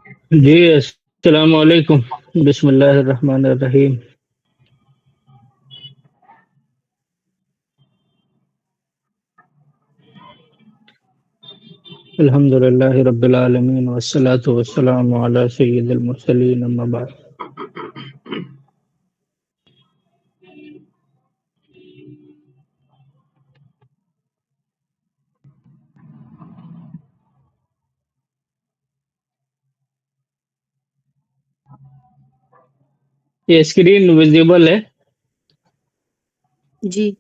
جی السلام علیکم. بسم اللہ الرحمن الرحیم. الحمد للہ رب العالمین والصلاة والسلام علی سید المرسلین اما بعد. یہ اسکرین ویزیبل ہے؟ جی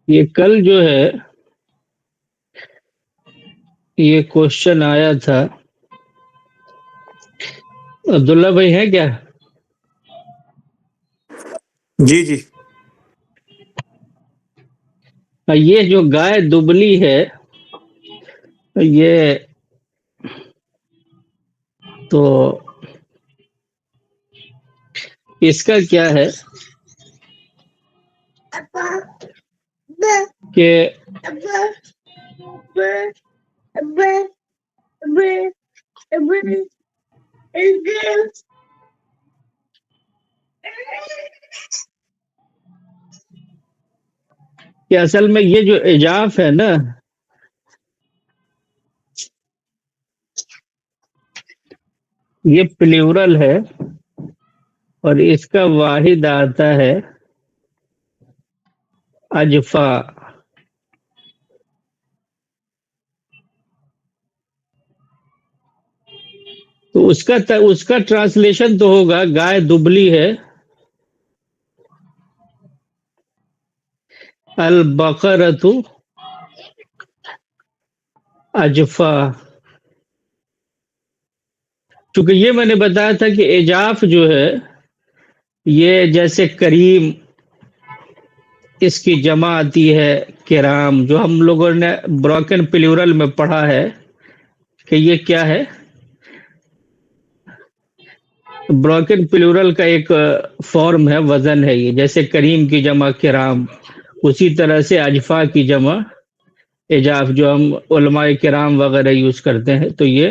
یہ کل جو ہے یہ کوشچن آیا تھا. عبداللہ بھائی ہیں کیا؟ جی جی یہ جو گائے دبلی ہے یہ تو اس کا کیا ہے کہ اصل میں یہ جو اجاف ہے نا یہ پلیورل ہے اور اس کا واحد آتا ہے اجفا. تو اس کا ٹرانسلیشن تو ہوگا گائے دبلی ہے البقرۃ اجفا. چونکہ یہ میں نے بتایا تھا کہ اجاف جو ہے یہ جیسے کریم اس کی جمع آتی ہے کرام، جو ہم لوگوں نے بروکن پلیورل میں پڑھا ہے کہ یہ کیا ہے، بروکن پلیورل کا ایک فارم ہے، وزن ہے یہ، جیسے کریم کی جمع کرام، اسی طرح سے اجفا کی جمع اجاف جو ہم علماء کرام وغیرہ یوز کرتے ہیں. تو یہ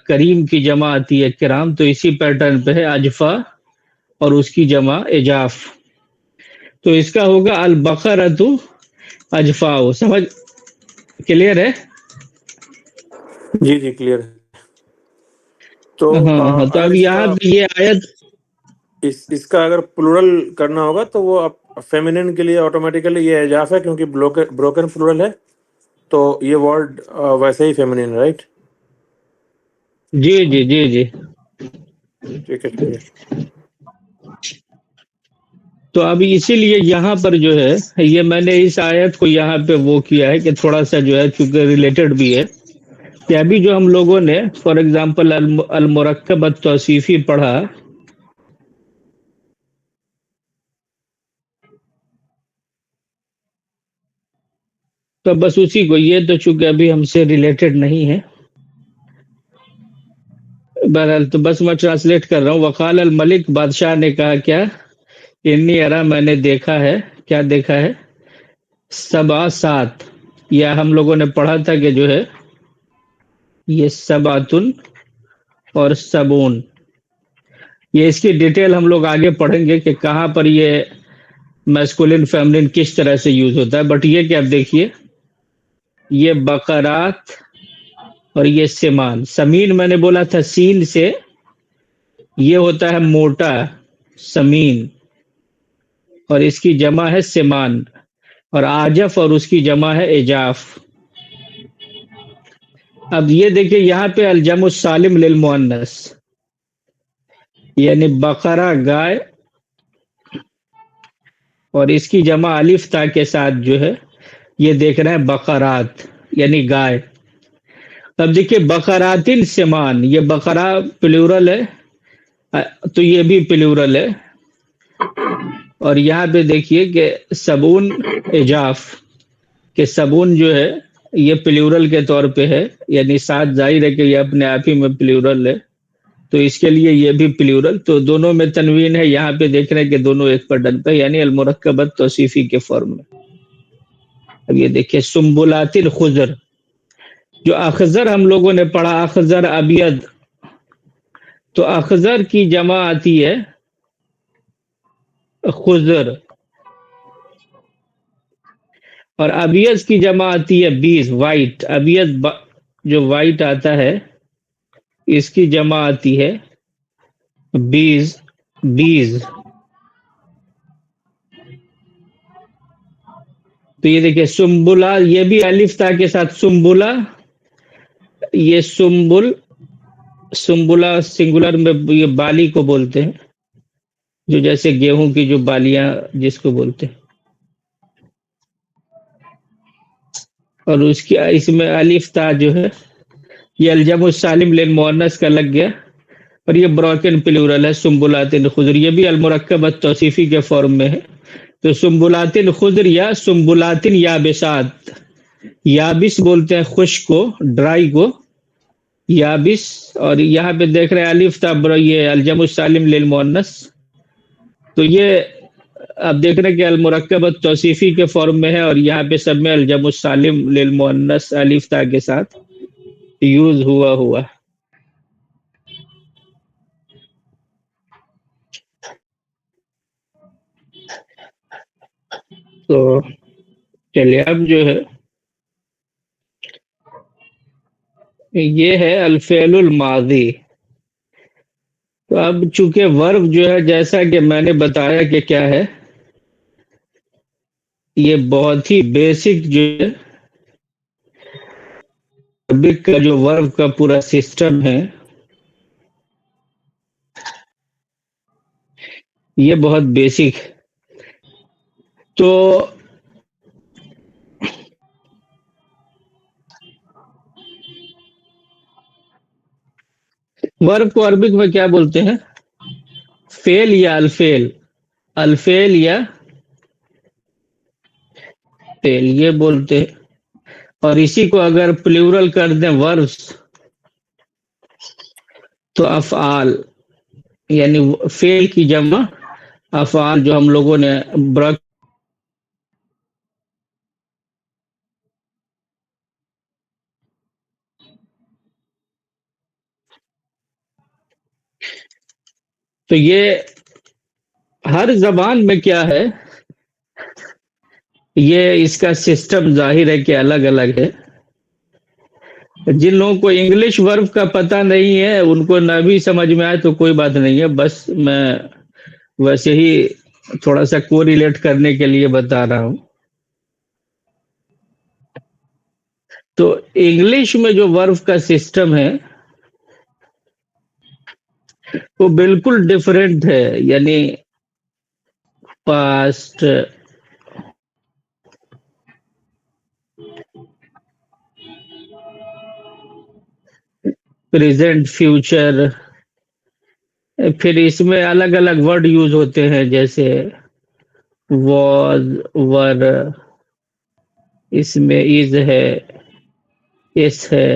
کریم کی جمع آتی ہے کرام، تو اسی پیٹرن پہ ہے اجفا اور اس کی جمع اجاف. تو اس کا ہوگا البقرۃ اجفا. سمجھ کلیئر ہے؟ جی جی کلیئر ہے. تو ہاں تو اگر اب اس یہاں کا پہ یہ آیت اس کا اگر پلورل کرنا ہوگا تو وہ فیمینن کے لیے آٹومیٹیکلی یہ اجاف ہے، کیونکہ بروکن پلورل ہے تو یہ ورڈ ویسے ہی فیمینن، رائٹ؟ جی جی جی جی. ٹھیک ہے ٹھیک ہے. تو اب اسی لیے یہاں پر جو ہے یہ میں نے اس آیت کو یہاں پہ وہ کیا ہے کہ تھوڑا سا جو ہے چونکہ ریلیٹڈ بھی ہے کہ ابھی جو ہم لوگوں نے فار ایگزامپل المرکب التوصیفی پڑھا، تو بس اسی کو، یہ تو چونکہ ابھی ہم سے ریلیٹڈ نہیں ہے، بہرحال تو بس میں ٹرانسلیٹ کر رہا ہوں. وقال الملک، بادشاہ نے کہا کیا، انی ارا، میں نے دیکھا ہے، کیا دیکھا ہے، سبع سات. یا ہم لوگوں نے پڑھا تھا کہ جو ہے یہ سبعتن اور سبون، یہ اس کی ڈیٹیل ہم لوگ آگے پڑھیں گے کہ کہاں پر یہ میسکولن فیملن کس طرح سے یوز ہوتا ہے. بٹ یہ کہ اب دیکھیے یہ بقرات اور یہ سمان. سمین میں نے بولا تھا سین سے، یہ ہوتا ہے موٹا سمین، اور اس کی جمع ہے سمان. اور آجف اور اس کی جمع ہے اجاف. اب یہ دیکھیں یہاں پہ الجمع السالم للمؤنث، یعنی بقرہ گائے اور اس کی جمع الف تا کے ساتھ جو ہے یہ دیکھ رہے ہیں بقرات یعنی گائے. اب دیکھیے بقراتن سمان، یہ بقرہ پلیورل ہے تو یہ بھی پلیورل ہے. اور یہاں پہ دیکھیے کہ سبون اجاف، کہ سبون جو ہے یہ پلیورل کے طور پہ ہے، یعنی ساتھ ظاہر ہے کہ یہ اپنے آپ ہی میں پلیورل ہے، تو اس کے لیے یہ بھی پلیورل، تو دونوں میں تنوین ہے، یہاں پہ دیکھ رہے ہیں کہ دونوں ایک پر ڈن پہ، یعنی المرکبت توصیفی کے فارم میں۔ اب یہ دیکھیں سنبلات الخضر، جو اخضر ہم لوگوں نے پڑھا، اخضر ابید، تو اخضر کی جمع آتی ہے خضر، اور ابیض کی جمع آتی ہے بیز، وائٹ، ابیض جو وائٹ آتا ہے اس کی جمع آتی ہے بیز، بیز۔ تو یہ دیکھیں سنبلا، یہ بھی الف تا کے ساتھ سنبلا، یہ سنبلا سنگولر میں یہ بالی کو بولتے ہیں، جو جیسے گیہوں کی جو بالیاں جس کو بولتے ہیں، اور اس میں الف تا جو ہے یہ الجمع السالم للمؤنث کا لگ گیا، اور یہ بروکن پلورل ہے سنبلات الخضر، یہ بھی المرکبت توصیفی کے فارم میں ہے۔ تو سنبلات الخضر یا سنبلات یابسات، یابس بولتے ہیں خشک کو، ڈرائی کو یابس، اور یہاں پہ دیکھ رہے ہیں الف تا یہ الجمع السالم للمؤنث، تو یہ اب دیکھ رہے ہیں کہ المرکبت توصیفی کے فارم میں ہے، اور یہاں پہ سب میں الجمع السالم للمؤنث الف تا کے ساتھ یوز ہوا۔ تو چلیے اب جو ہے یہ ہے الفعل الماضی۔ تو اب چونکہ ورب جو ہے جیسا کہ میں نے بتایا کہ کیا ہے، یہ بہت ہی بیسک جو ہے عربک کا جو ورب کا پورا سسٹم ہے یہ بہت بیسک ہے۔ تو ورب کو عربک میں کیا بولتے ہیں؟ فعل یا الفعل، الفعل یا فعل یہ بولتے ہیں، اور اسی کو اگر پلیورل کر دیں وربس تو افعال، یعنی فعل کی جمع افعال، جو ہم لوگوں نے تو یہ ہر زبان میں کیا ہے، یہ اس کا سسٹم ظاہر ہے کہ الگ الگ ہے۔ جن لوگوں کو انگلش ورب کا پتہ نہیں ہے ان کو نہ بھی سمجھ میں آئے تو کوئی بات نہیں ہے، بس میں ویسے ہی تھوڑا سا کو ریلیٹ کرنے کے لیے بتا رہا ہوں۔ تو انگلش میں جو ورب کا سسٹم ہے وہ بالکل ڈیفرنٹ ہے، یعنی پاسٹ، پریزنٹ، فیوچر، پھر اس میں الگ الگ ورڈ یوز ہوتے ہیں، جیسے واز، ور، اس میں از ہے، اس ہے،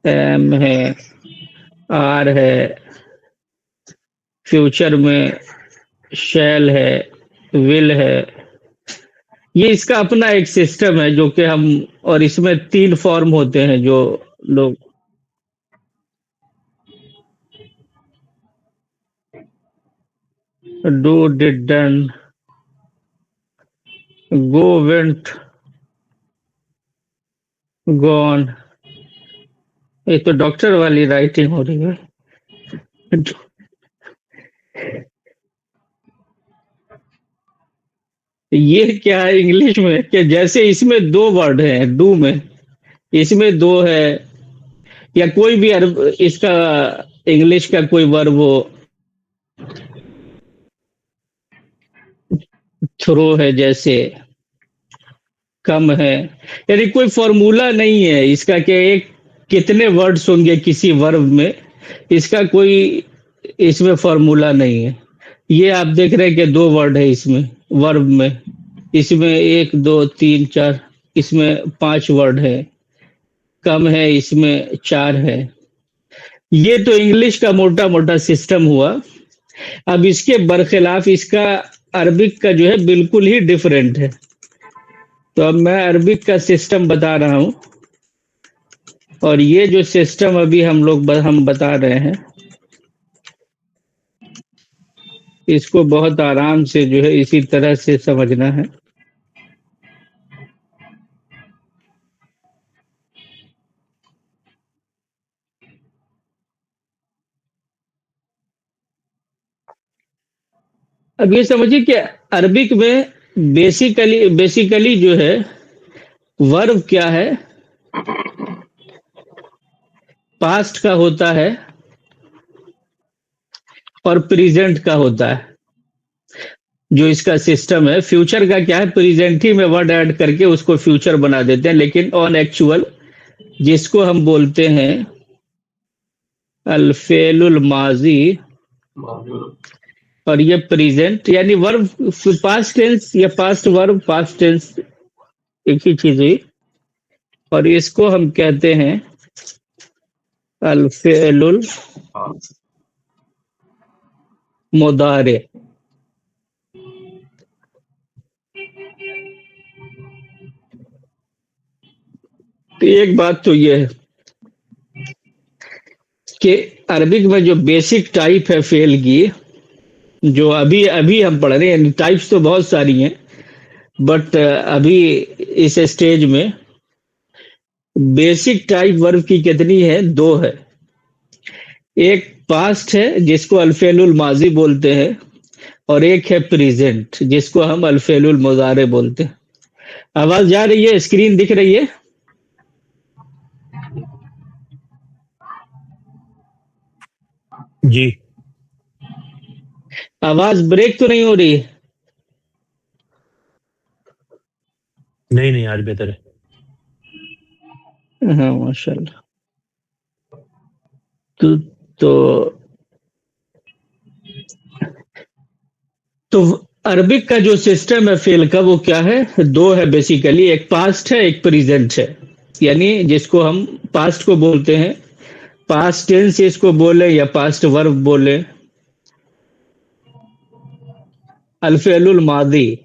ایم ہے، آر ہے، فیوچر میں شیل ہے، ول ہے۔ یہ اس کا اپنا ایک سسٹم ہے جو کہ ہم، اور اس میں 3 فارم ہوتے ہیں جو لوگ do, did, done, go, went, gone. یہ تو ڈاکٹر والی رائٹنگ ہو رہی ہے۔ یہ کیا ہے انگلش میں کہ جیسے اس میں 2 ورڈ ہیں، ڈو میں اس میں 2 ہے، یا کوئی بھی اس کا انگلش کا کوئی ورب ہو، تھرو ہے، جیسے کم ہے، یعنی کوئی فارمولا نہیں ہے اس کا کہ ایک کتنے ورڈز ہوں گے کسی ورب میں، اس کا کوئی اس میں فارمولا نہیں ہے۔ یہ آپ دیکھ رہے ہیں کہ 2 ورڈ ہے اس میں ورب میں، इसमें 1 2 3 4, इसमें 5 वर्ड है, कम है इसमें 4 है। ये तो इंग्लिश का मोटा मोटा सिस्टम हुआ। अब इसके बरखिलाफ इसका अरबिक का जो है बिल्कुल ही डिफरेंट है। तो अब मैं अरबिक का सिस्टम बता रहा हूं, और ये जो सिस्टम अभी हम बता रहे हैं, इसको बहुत आराम से जो है इसी तरह से समझना है। अब ये समझिए कि अरबिक में बेसिकली जो है वर्ब क्या है, पास्ट का होता है और प्रेजेंट का होता है। जो इसका सिस्टम है, फ्यूचर का क्या है, प्रेजेंट ही में वर्ड ऐड करके उसको फ्यूचर बना देते हैं, लेकिन ऑन एक्चुअल जिसको हम बोलते हैं अल-फेलुल माजी, और ये प्रेजेंट यानी वर्ब पास्ट टेंस या पास्ट वर्ब पास्ट टेंस एक ही चीज हुई, और इसको हम कहते हैं अल-फेलुल मुदारे। तो एक बात तो ये है कि अरबिक में जो बेसिक टाइप है फेल की, जो अभी अभी हम पढ़ रहे हैं, टाइप्स तो बहुत सारी हैं, बट अभी इस स्टेज में बेसिक टाइप वर्ब की कितनी है, 2 है। एक पास्ट है जिसको अल-फेलुल माजी बोलते हैं, और एक है प्रेजेंट जिसको हम अल-फेलुल मुजारे बोलते हैं। आवाज जा रही है, स्क्रीन दिख रही है? जी आवाज ब्रेक तो नहीं हो रही है? नहीं आज बेहतर है। हाँ माशाल्लाह। तो अरबिक का जो सिस्टम है फेल का, वो क्या है, 2 है बेसिकली, एक पास्ट है एक प्रेजेंट है। यानी जिसको हम पास्ट को बोलते हैं, पास्ट टेंस इसको बोले या पास्ट वर्ब बोले, अल-फेलुल मादी,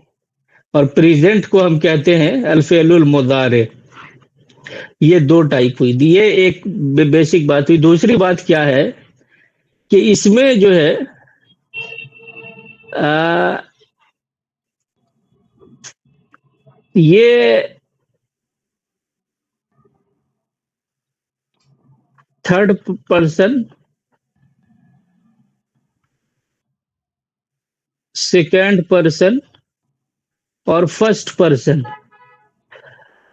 और प्रेजेंट को हम कहते हैं अल-फेलुल मुदारे। ये 2 टाइप हुई। ये एक बेसिक बात हुई। दूसरी बात क्या है कि इसमें जो है ये थर्ड पर्सन, सेकंड पर्सन और फर्स्ट पर्सन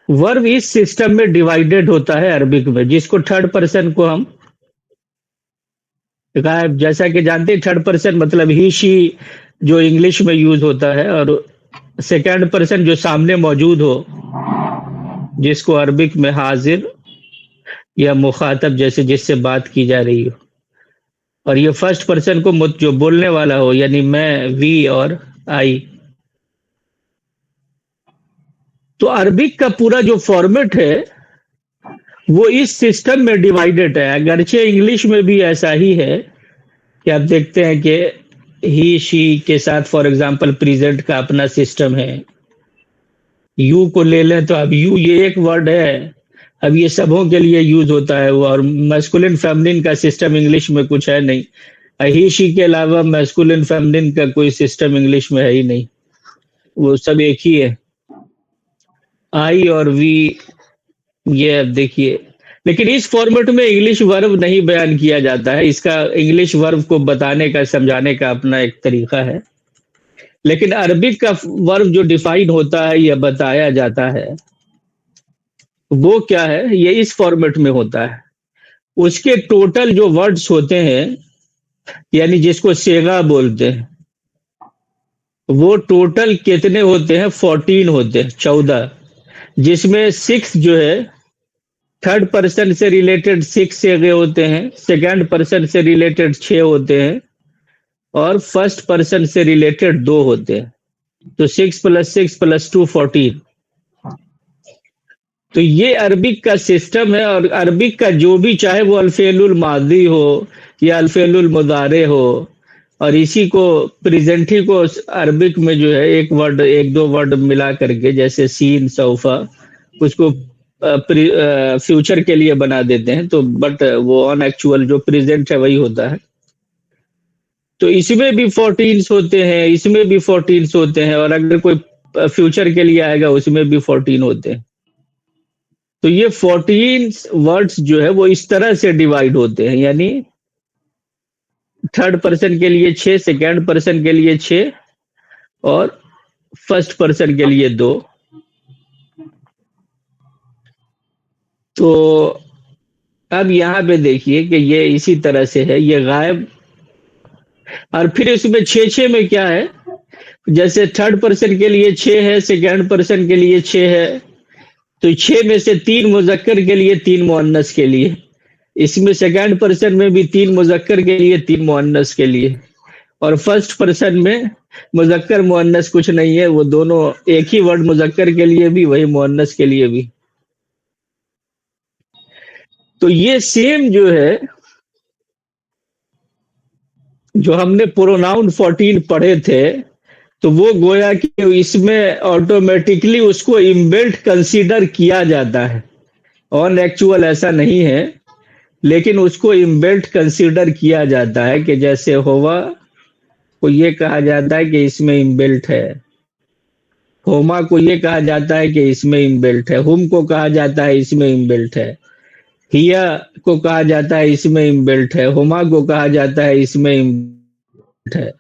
वर्ब इस सिस्टम में डिवाइडेड होता है अरबिक में, जिसको थर्ड पर्सन को हम जैसा कि जानते हैं, थर्ड पर्सन मतलब ही शी जो इंग्लिश में यूज होता है, और सेकंड पर्सन जो सामने मौजूद हो, जिसको अरबिक में हाजिर या मुखातब जैसे जिससे बात की जा रही हो, और ये फर्स्ट पर्सन को जो बोलने वाला हो, यानी मैं, वी और आई। तो अरबिक का पूरा जो फॉर्मेट है वो इस सिस्टम में डिवाइडेड है। अगरचे इंग्लिश में भी ऐसा ही है कि आप देखते हैं कि ही शी के साथ फॉर एग्जांपल प्रेजेंट का अपना सिस्टम है। यू को ले लें तो अब यू ये एक वर्ड है, अब ये सबों के लिए यूज होता है, और मैस्कुलिन फेमिनिन का सिस्टम इंग्लिश में कुछ है नहीं। ही शी के अलावा मैस्कुलिन फेमिनिन का कोई सिस्टम इंग्लिश में है ही नहीं, वो सब एक ही है। आई और वी, ये अब देखिए, लेकिन इस फॉर्मेट में इंग्लिश वर्ब नहीं बयान किया जाता है। इसका इंग्लिश वर्ब को बताने का, समझाने का अपना एक तरीका है, लेकिन अरबिक का वर्ब जो डिफाइन होता है या बताया जाता है वो क्या है, ये इस फॉर्मेट में होता है। उसके टोटल जो वर्ड्स होते हैं, यानी जिसको सेगा बोलते हैं, वो टोटल कितने होते हैं, 14 होते हैं, 14, जिसमें 6 जो है थर्ड पर्सन से रिलेटेड 6 सेगे होते हैं, सेकंड पर्सन से रिलेटेड 6 होते हैं, और फर्स्ट पर्सन से रिलेटेड 2 होते हैं। तो 6 + 6 + 2 14. तो ये अरबिक का सिस्टम है, और अरबिक का जो भी, चाहे वो अल्फेलुल मादी हो या अल्फेलुल मुदारे हो, और इसी को प्रेजेंट ही को अरबिक में जो है एक वर्ड, एक दो वर्ड मिला करके, जैसे सीन, सौफा, उसको फ्यूचर के लिए बना देते हैं, तो बट वो ऑन एक्चुअल जो प्रेजेंट है वही होता है। तो इसमें भी 14 होते हैं, इसमें भी 14 होते हैं, और अगर कोई फ्यूचर के लिए आएगा उसमें भी 14 होते हैं। तो ये 14 वर्ड्स जो है वो इस तरह से डिवाइड होते हैं, यानी थर्ड पर्सन के लिए 6, सेकेंड पर्सन के लिए 6, और फर्स्ट पर्सन के लिए 2। तो अब यहाँ पे देखिए कि ये इसी तरह से है, ये गायब। और फिर इसमें 6 में क्या है, जैसे थर्ड पर्सन के लिए 6 है, सेकेंड पर्सन के लिए 6 है, तो 6 में से 3 मुजक्कर के लिए, 3 मुअन्नस के लिए। इसमें सेकेंड पर्सन में भी 3 मुजक्कर के लिए, 3 मुअन्नस के लिए, और फर्स्ट पर्सन में मुजक्कर मुअन्नस कुछ नहीं है, वो दोनों एक ही वर्ड, मुजक्कर के लिए भी वही मुअन्नस के लिए भी। तो ये सेम जो है, जो हमने प्रोनाउन 14 पढ़े थे, तो वो गोया कि इसमें ऑटोमेटिकली उसको इनबिल्ट कंसीडर किया जाता है। ऑन एक्चुअल ऐसा नहीं है, लेकिन उसको इनबिल्ट कंसीडर किया जाता है, कि जैसे होवा को ये कहा जाता है कि इसमें इनबिल्ट है, होमा को ये कहा जाता है कि इसमें इनबिल्ट है, हुम को कहा जाता है इसमें इनबिल्ट है, हिया को कहा जाता है इसमें इनबिल्ट है, हुमा को कहा जाता है इसमें इनबिल्ट है,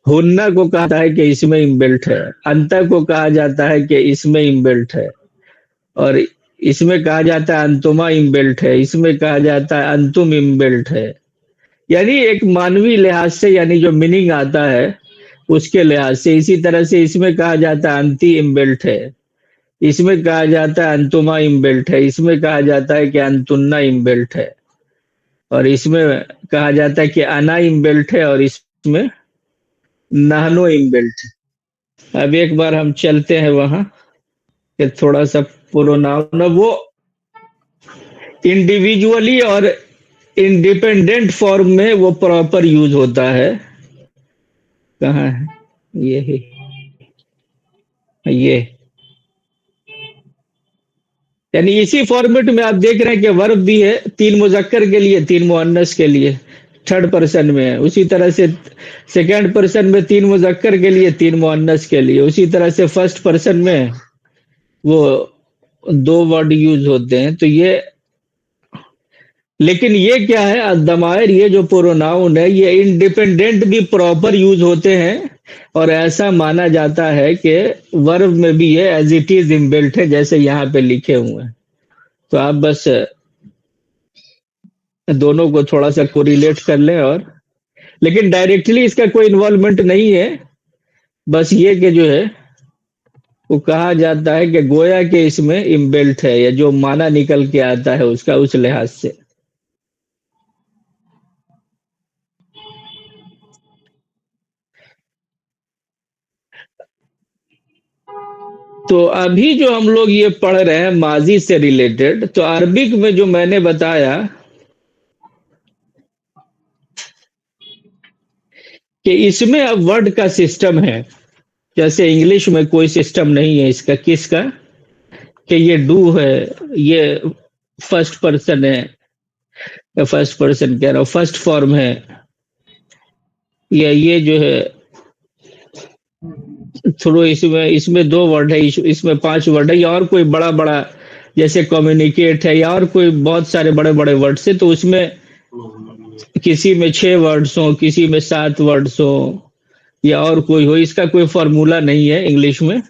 हुन्ना को कहा जाता है कि इसमें इनबिल्ट है, अंता को कहा जाता है कि इसमें इनबिल्ट है, और इसमें कहा जाता है अंतुमा इनबिल्ट है, इसमें कहा जाता है अंतुम इनबिल्ट है। यानी एक मानवीय लिहाज से, यानी जो मीनिंग आता है उसके लिहाज से। इसी तरह से इसमें कहा जाता है अंति इनबिल्ट है, इसमें कहा जाता है अंतुमा इनबिल्ट है, इसमें कहा जाता है कि अंतुन्ना इनबिल्ट है, और इसमें कहा जाता है कि अना इनबिल्ट है, और इसमें नानो इनबिल्ट है। अब एक बार हम चलते हैं वहां, कि थोड़ा सा प्रोनाउन वो इंडिविजुअली और इंडिपेंडेंट फॉर्म में वो प्रॉपर यूज होता है। कहाँ है ये है, ये यानी इसी फॉर्मेट में आप देख रहे हैं कि वर्ब भी है, 3 मुजक्कर के लिए, 3 मुअन्नस के लिए, थर्ड पर्सन में है। उसी तरह से सेकंड पर्सन में 3 मुजक्कर के लिए, 3 मुअन्नस के लिए। उसी तरह से फर्स्ट पर्सन में वो 2 वर्ड यूज होते हैं। तो ये, लेकिन ये क्या है, अदमायर, ये जो प्रोनाउन है, ये इंडिपेंडेंट भी प्रॉपर यूज होते हैं, और ऐसा माना जाता है कि वर्ब में भी ये एज इट इज इनबिल्ट है, जैसे यहाँ पे लिखे हुए हैं। तो आप बस दोनों को थोड़ा सा कोरिलेट कर लें, और लेकिन डायरेक्टली इसका कोई इन्वॉल्वमेंट नहीं है, बस ये कि जो है वो कहा जाता है कि गोया के इसमें इनबिल्ट है, या जो माना निकल के आता है उसका, उस लिहाज से। तो अभी जो हम लोग ये पढ़ रहे हैं माजी से रिलेटेड, तो अरबिक में जो मैंने बताया कि इसमें अब वर्ड का सिस्टम है, जैसे इंग्लिश में कोई सिस्टम नहीं है इसका। किसका? कि ये डू है, ये फर्स्ट पर्सन है, फर्स्ट पर्सन कह रहा हूँ, फर्स्ट फॉर्म है, या ये जो है थ्रू, इसमें 2 वर्ड है, इसमें 5 वर्ड है, या और कोई बड़ा बड़ा जैसे कम्युनिकेट है, या और कोई बहुत सारे बड़े बड़े वर्ड्स है, तो उसमें किसी में 6 वर्ड्स हो, किसी में 7 वर्ड्स हो, या और कोई हो। इसका कोई फॉर्मूला नहीं है इंग्लिश में,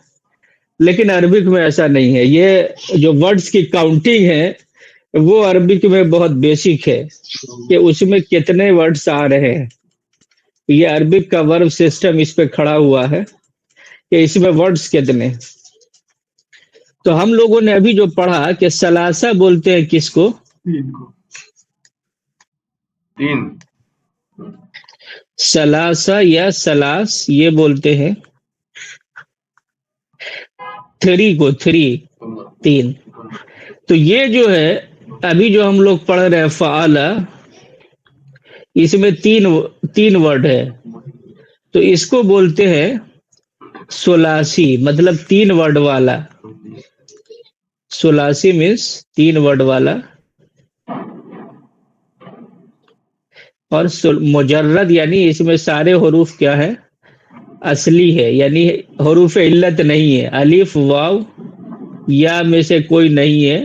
लेकिन अरबिक में ऐसा नहीं है। ये जो वर्ड्स की काउंटिंग है वो अरबिक में बहुत बेसिक है, कि उसमें कितने वर्ड्स आ रहे हैं। ये अरबिक का वर्ब सिस्टम इस पे खड़ा हुआ है कि इसमें वर्ड्स कितने। तो हम लोगों ने अभी जो पढ़ा कि सलासा बोलते हैं किसको? 3 सलासा या सलास ये बोलते हैं। थ्री को, थ्री, तीन। तो ये जो है अभी जो हम लोग पढ़ रहे हैं फ़आला, इसमें तीन वर्ड है, तो इसको बोलते हैं सुलासी, मतलब तीन वर्ड वाला। सुलासी मीन्स तीन वर्ड वाला। और मुजर्रद यानी इसमें सारे हरूफ क्या है, असली है, यानी हरूफ इल्लत नहीं है, अलिफ वाव या में से कोई नहीं है,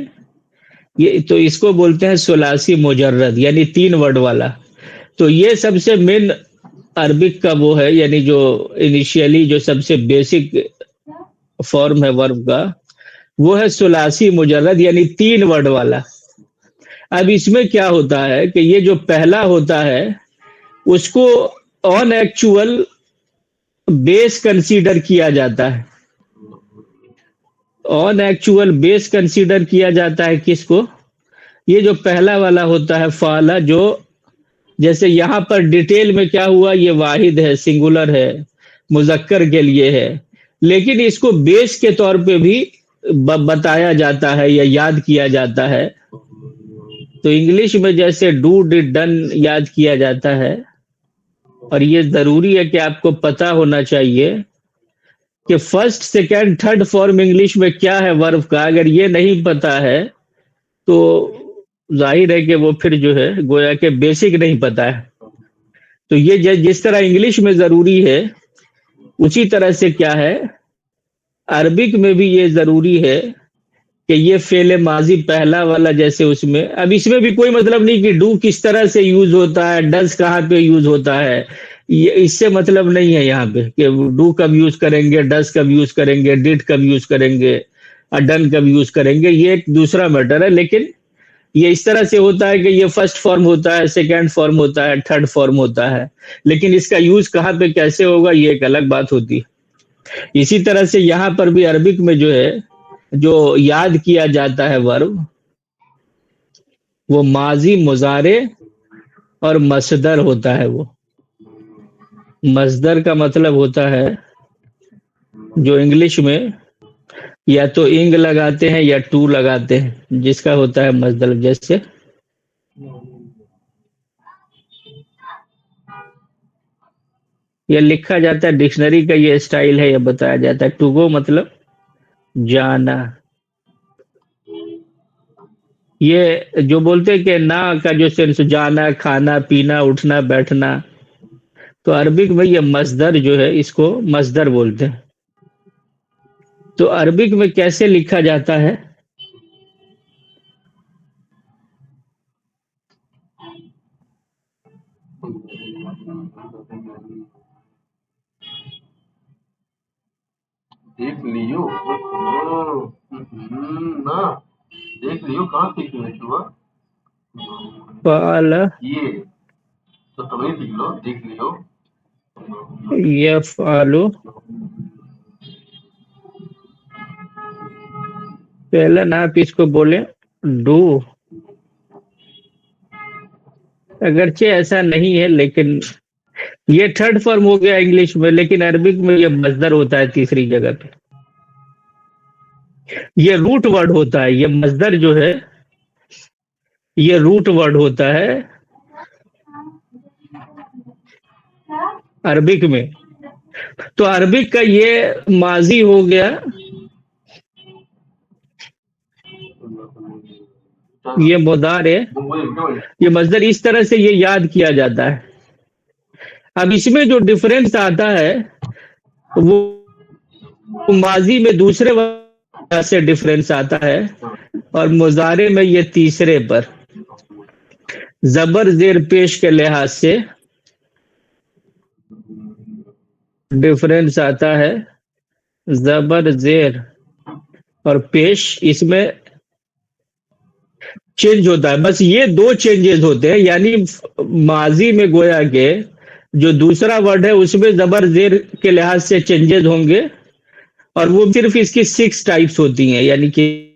ये तो इसको बोलते हैं सुलासी मुजर्रद, यानी तीन वर्ड वाला। तो ये सबसे मेन अरबिक का वो है, यानी जो इनिशियली जो सबसे बेसिक फॉर्म है वर्ब का, वो है सुलासी मुजर्रद, यानी तीन वर्ड वाला। अब इसमें क्या होता है कि ये जो पहला होता है उसको ऑन एक्चुअल बेस कंसीडर किया जाता है। ऑन एक्चुअल बेस कंसीडर किया जाता है किसको? ये जो पहला वाला होता है फ़ाला, जो जैसे यहाँ पर डिटेल में क्या हुआ, ये वाहिद है, सिंगुलर है, मुजक्कर के लिए है, लेकिन इसको बेस के तौर पे भी बताया जाता है या याद किया जाता है। तो इंग्लिश में जैसे डू, डिड, डन याद किया जाता है, और ये जरूरी है कि आपको पता होना चाहिए कि first, second, third form English में क्या है वर्ब का। अगर ये नहीं पता है तो जाहिर है कि वो फिर जो है गोया के बेसिक नहीं पता है। तो ये जिस तरह इंग्लिश में जरूरी है, उसी तरह से क्या है अरबिक में भी ये जरूरी है कि ये फेले माजी पहला वाला, जैसे उसमें, अब इसमें भी कोई मतलब नहीं कि डू किस तरह से यूज होता है, डज कहाँ पे यूज होता है, ये इससे मतलब नहीं है यहाँ पे कि डू कब यूज करेंगे, डज कब यूज करेंगे, डिड कब यूज करेंगे और डन कब यूज करेंगे, ये एक दूसरा मैटर है। लेकिन ये इस तरह से होता है कि ये फर्स्ट फॉर्म होता है, सेकंड फॉर्म होता है, थर्ड फॉर्म होता है, लेकिन इसका यूज कहाँ पे कैसे होगा ये एक अलग बात होती है। इसी तरह से यहाँ पर भी अरबिक में जो है, जो याद किया जाता है वर्ब, वो माजी, मुजारे और मसदर होता है। वो मसदर का मतलब होता है जो इंग्लिश में या तो इंग लगाते हैं या टू लगाते हैं, जिसका होता है मसदर। जैसे ये लिखा जाता है, डिक्शनरी का ये स्टाइल है, ये बताया जाता है टू गो मतलब जाना। ये जो बोलते हैं कि ना का जो सेंस जाना, खाना, पीना, उठना, बैठना, तो अरबिक में ये मसदर जो है, इसको मसदर बोलते हैं। तो अरबिक में कैसे लिखा जाता है? देख लियो ना, देख लियो, कहाँ सीख रहे हो? फ़अल ये तो तुम ही सीख लो, देख लियो। यफ़अलु, पहले ना आप इसको बोले डू, अगरचे ऐसा नहीं है, लेकिन ये थर्ड फॉर्म हो गया इंग्लिश में, लेकिन अरबिक में ये मसदर होता है तीसरी जगह पे। ये रूट वर्ड होता है, ये मसदर जो है ये रूट वर्ड होता है अरबिक में। तो अरबिक का ये माजी हो गया, ये मुदारे, ये मसदर, इस तरह से ये याद किया जाता है। अब इसमें जो डिफरेंस आता है वो माजी में दूसरे वजह से डिफरेंस आता है, और मुजारे में ये तीसरे पर जबर जेर पेश के लिहाज से डिफरेंस आता है। जबर जेर और पेश इसमें चेंज होता है, बस ये दो चेंजेस होते हैं। यानी माजी में गोया के जो दूसरा वर्ड है उसमें जबर जेर के लिहाज से चेंजेस होंगे, और वो सिर्फ इसकी 6 टाइप्स होती हैं, यानी कि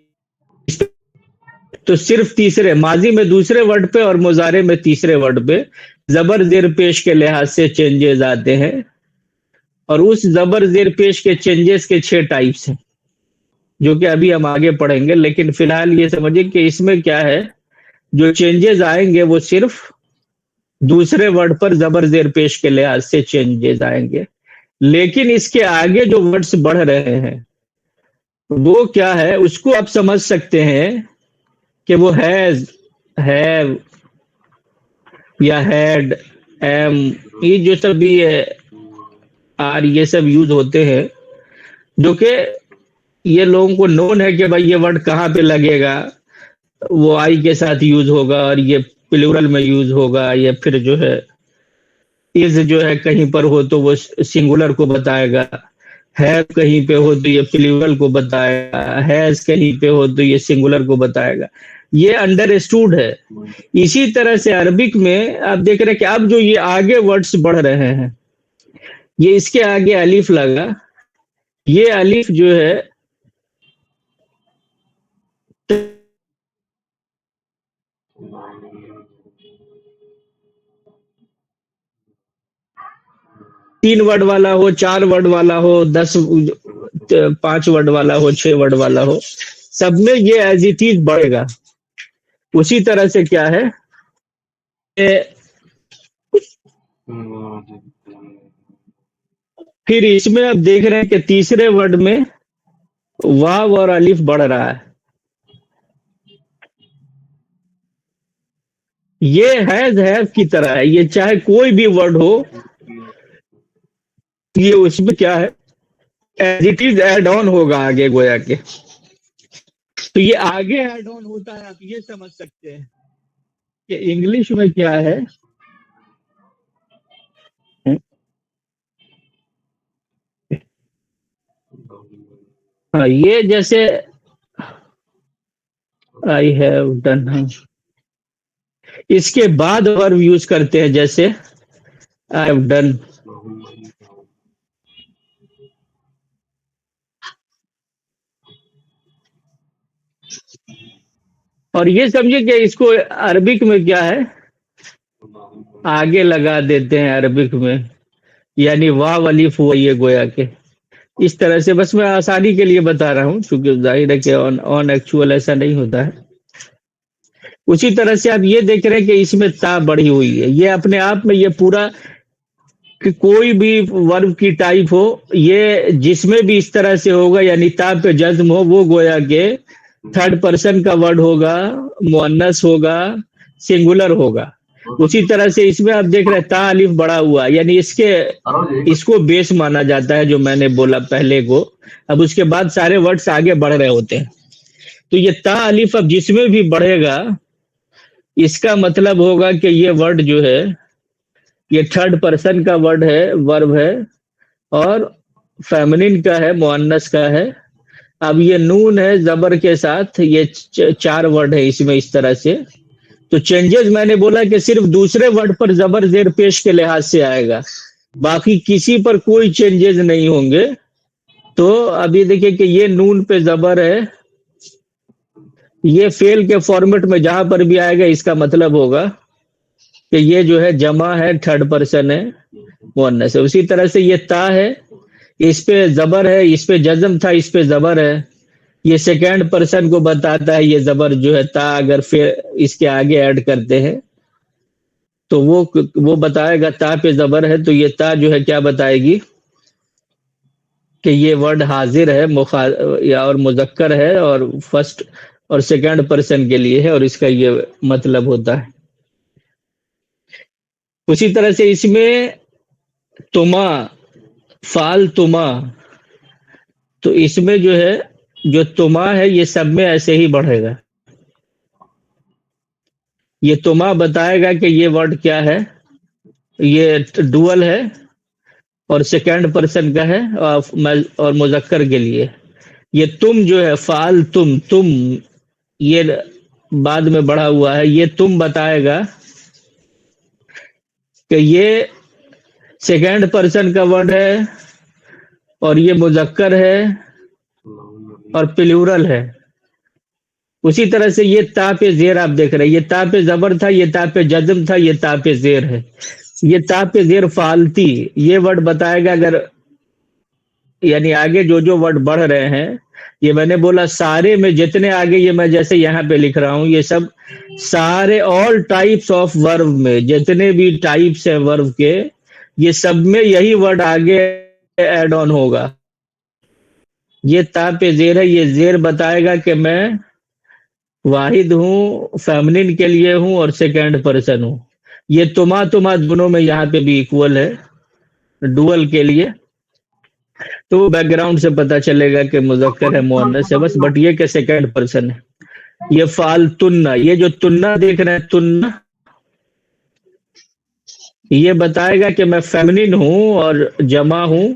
तो सिर्फ तीसरे माजी में दूसरे वर्ड पे और मुजारे में तीसरे वर्ड पे जबर जेर पेश के लिहाज से चेंजेस आते हैं, और उस जबर जेर पेश के चेंजेस के 6 टाइप्स हैं। جو کہ ابھی ہم آگے پڑھیں گے، لیکن فی الحال یہ سمجھیں کہ اس میں کیا ہے، جو چینجز آئیں گے وہ صرف دوسرے ورڈ پر زبر زیر پیش کے لحاظ سے چینجز آئیں گے، لیکن اس کے آگے جو ورڈز بڑھ رہے ہیں وہ کیا ہے، اس کو آپ سمجھ سکتے ہیں کہ وہ ہیز، ہیو یا ہیڈ، ایم، یہ جو سب بھی آر یہ سب یوز ہوتے ہیں، جو کہ یہ لوگوں کو نون ہے کہ بھائی یہ ورڈ کہاں پہ لگے گا، وہ آئی کے ساتھ یوز ہوگا اور یہ پلورل میں یوز ہوگا، یا پھر جو ہے از جو ہے کہیں پر ہو تو وہ سنگولر کو بتائے گا، ہیو کہیں پہ ہو تو یہ پلورل کو بتائے گا، ہیز کہیں پہ ہو تو یہ سنگولر کو بتائے گا، یہ انڈر اسٹوڈ ہے۔ اسی طرح سے عربک میں آپ دیکھ رہے ہیں کہ اب جو یہ آگے ورڈز بڑھ رہے ہیں، یہ اس کے آگے الف لگا، یہ الف جو ہے تین ورڈ والا ہو، 4 ورڈ والا ہو، 5 ورڈ والا ہو، 6 ورڈ والا ہو، سب میں یہ ایز اٹ از بڑھے گا۔ اسی طرح سے کیا ہے کہ پھر اس میں آپ دیکھ رہے ہیں کہ تیسرے ورڈ میں واو اور الف بڑھ رہا ہے، یہ ہیز، ہیو کی طرح ہے، یہ چاہے کوئی بھی ورڈ ہو، یہ اس میں کیا ہے ایز اٹ از ایڈ آن ہوگا آگے، گویا کہ تو یہ آگے ایڈ آن ہوتا ہے۔ آپ یہ سمجھ سکتے ہیں کہ انگلش میں کیا ہے، یہ جیسے آئی ہیو ڈن، اس کے بعد ورب یوز کرتے ہیں، جیسے آئی ہیو ڈن، اور یہ سمجھے کہ اس کو عربک میں کیا ہے آگے لگا دیتے ہیں عربک میں، یعنی واو الف ہوا، یہ گویا کہ اس طرح سے، بس میں آسانی کے لیے بتا رہا ہوں کیونکہ ظاہر ہے کہ آن ایکچوئل ایسا نہیں ہوتا ہے۔ اسی طرح سے آپ یہ دیکھ رہے ہیں کہ اس میں تا بڑھی ہوئی ہے، یہ اپنے آپ میں یہ پورا کہ کوئی بھی ورب کی ٹائپ ہو، یہ جس میں بھی اس طرح سے ہوگا، یعنی تا پہ جزم ہو، وہ گویا کہ تھرڈ پرسن کا ورڈ ہوگا، مؤنث ہوگا، سنگولر ہوگا۔ اسی طرح سے اس میں آپ دیکھ رہے ہیں تا الف بڑا ہوا، یعنی اس کو بیس مانا جاتا ہے، جو میں نے بولا پہلے کو، اب اس کے بعد سارے ورڈز آگے بڑھ رہے ہوتے ہیں، تو یہ تا الف اب جس میں بھی بڑھے گا، اس کا مطلب ہوگا کہ یہ ورڈ جو ہے یہ تھرڈ پرسن کا ورڈ ہے، ورب ہے، اور فیمنن کا ہے، مؤنث کا ہے۔ اب یہ نون ہے زبر کے ساتھ، یہ 4 ورڈ ہے اس میں اس طرح سے، تو چینجز میں نے بولا کہ صرف دوسرے ورڈ پر زبر زیر پیش کے لحاظ سے آئے گا، باقی کسی پر کوئی چینجز نہیں ہوں گے۔ تو ابھی دیکھیں کہ یہ نون پہ زبر ہے، یہ فعل کے فارمیٹ میں جہاں پر بھی آئے گا اس کا مطلب ہوگا کہ یہ جو ہے جمع ہے، تھرڈ پرسن ہے، مؤنث ہے۔ اسی طرح سے یہ تا ہے، اس پہ زبر ہے، اس پہ جزم تھا، اس پہ زبر ہے، یہ سیکنڈ پرسن کو بتاتا ہے، یہ زبر جو ہے تا اگر اس کے آگے ایڈ کرتے ہیں تو وہ بتائے گا، تا پہ زبر ہے تو یہ تا جو ہے کیا بتائے گی کہ یہ ورڈ حاضر ہے اور مذکر ہے، اور فرسٹ اور سیکنڈ پرسن کے لیے ہے، اور اس کا یہ مطلب ہوتا ہے۔ اسی طرح سے اس میں تما، فال تما، تو اس میں جو ہے جو تما ہے یہ سب میں ایسے ہی بڑھے گا، یہ تما بتائے گا کہ یہ ورڈ کیا ہے، یہ ڈوئل ہے اور سیکنڈ پرسن کا ہے اور مذکر کے لیے۔ یہ تم جو ہے فعل تم یہ بعد میں بڑھا ہوا ہے، یہ تم بتائے گا کہ یہ سیکنڈ پرسن کا ورڈ ہے اور یہ مذکر ہے اور پلورل ہے۔ اسی طرح سے یہ تا پہ زیر آپ دیکھ رہے ہیں، یہ تا پہ زبر تھا، یہ تا پہ جزم تھا، یہ تا پہ زیر ہے، یہ تا پہ زیر فالتی، یہ ورڈ بتائے گا اگر یعنی آگے جو ورڈ بڑھ رہے ہیں، یہ میں نے بولا سارے میں جتنے آگے یہ میں جیسے یہاں پہ لکھ رہا ہوں، یہ سب سارے آل ٹائپس آف ورب میں جتنے بھی ٹائپس ہیں ورب کے، یہ سب میں یہی ورڈ آگے ایڈ آن ہوگا. یہ تا پہ زیر ہے، یہ زیر بتائے گا کہ میں واحد ہوں، فیمنن کے لیے ہوں اور سیکنڈ پرسن ہوں. یہ تما دونوں میں یہاں پہ بھی ایکول ہے ڈوئل کے لیے. تو بیک گراؤنڈ سے پتا چلے گا کہ مذکر ہے مؤنث ہے بس، بٹ یہ کہ سیکنڈ پرسن ہے. یہ فالتنا، یہ جو تننا دیکھ رہے ہیں تننا، یہ بتائے گا کہ میں فیمنن ہوں اور جمع ہوں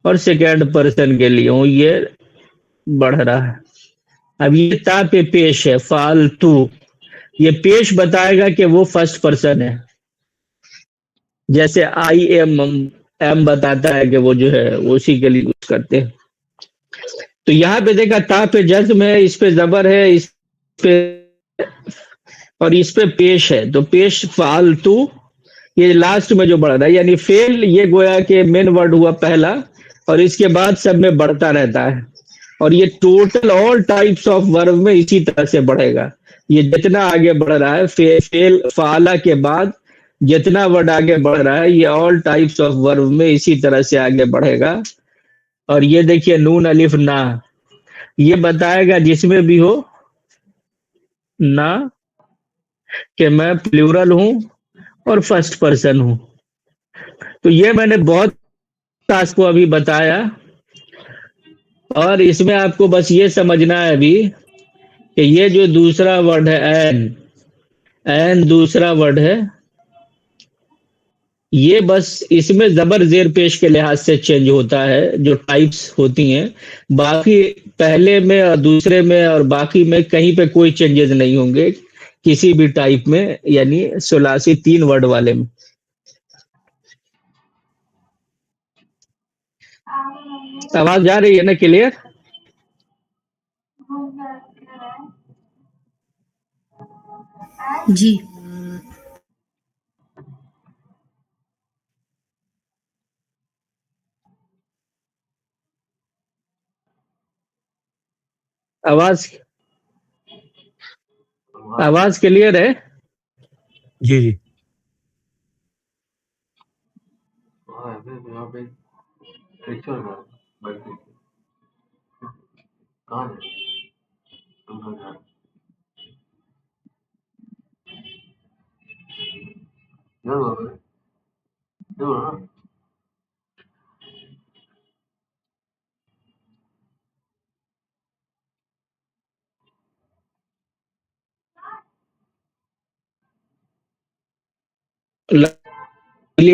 اور سیکنڈ پرسن کے لیے ہوں. یہ بڑھ رہا ہے. اب یہ تا پہ پیش ہے فالتو، یہ پیش بتائے گا کہ وہ فرسٹ پرسن ہے. جیسے آئی ایم بتاتا ہے کہ وہ جو ہے وہ اسی کے لیے یوز کرتے ہیں. تو یہاں پہ دیکھا تا پہ جزم ہے، اس پہ زبر ہے، اس پہ اور اس پہ پیش ہے. تو پیش فالتو، یہ لاسٹ میں جو بڑھ رہا ہے یعنی فیل، یہ گویا کہ مین ورڈ ہوا پہلا اور اس کے بعد سب میں بڑھتا رہتا ہے. اور یہ total all types of verb میں اسی طرح سے بڑھے گا. یہ جتنا آگے بڑھ رہا ہے فیل فعلا کے بعد جتنا ورڈ آگے بڑھ رہا ہے، یہ آل ٹائپس آف ورب میں اسی طرح سے آگے بڑھے گا. اور یہ دیکھیے نون الف نا، یہ بتائے گا جس میں بھی ہو نا کہ میں پلورل ہوں اور فرسٹ پرسن ہوں. تو یہ میں نے بہت ٹاسک کو ابھی بتایا، اور اس میں آپ کو بس یہ سمجھنا ہے ابھی کہ یہ جو دوسرا ورڈ ہے این دوسرا ورڈ ہے، یہ بس اس میں زبر زیر پیش کے لحاظ سے چینج ہوتا ہے جو ٹائپس ہوتی ہیں. باقی پہلے میں اور دوسرے میں اور باقی میں کہیں پہ کوئی چینجز نہیں ہوں گے کسی بھی ٹائپ میں، یعنی ثلاثی 3 ورڈ والے میں. آواز جا رہی ہے نا کلیئر؟ جی آواز کلیئر ہے؟ جی جی وہاں ایسے یہاں پہ ٹیچر ہے بیٹھے کہاں ہے ان کا گھر ضرور ضرور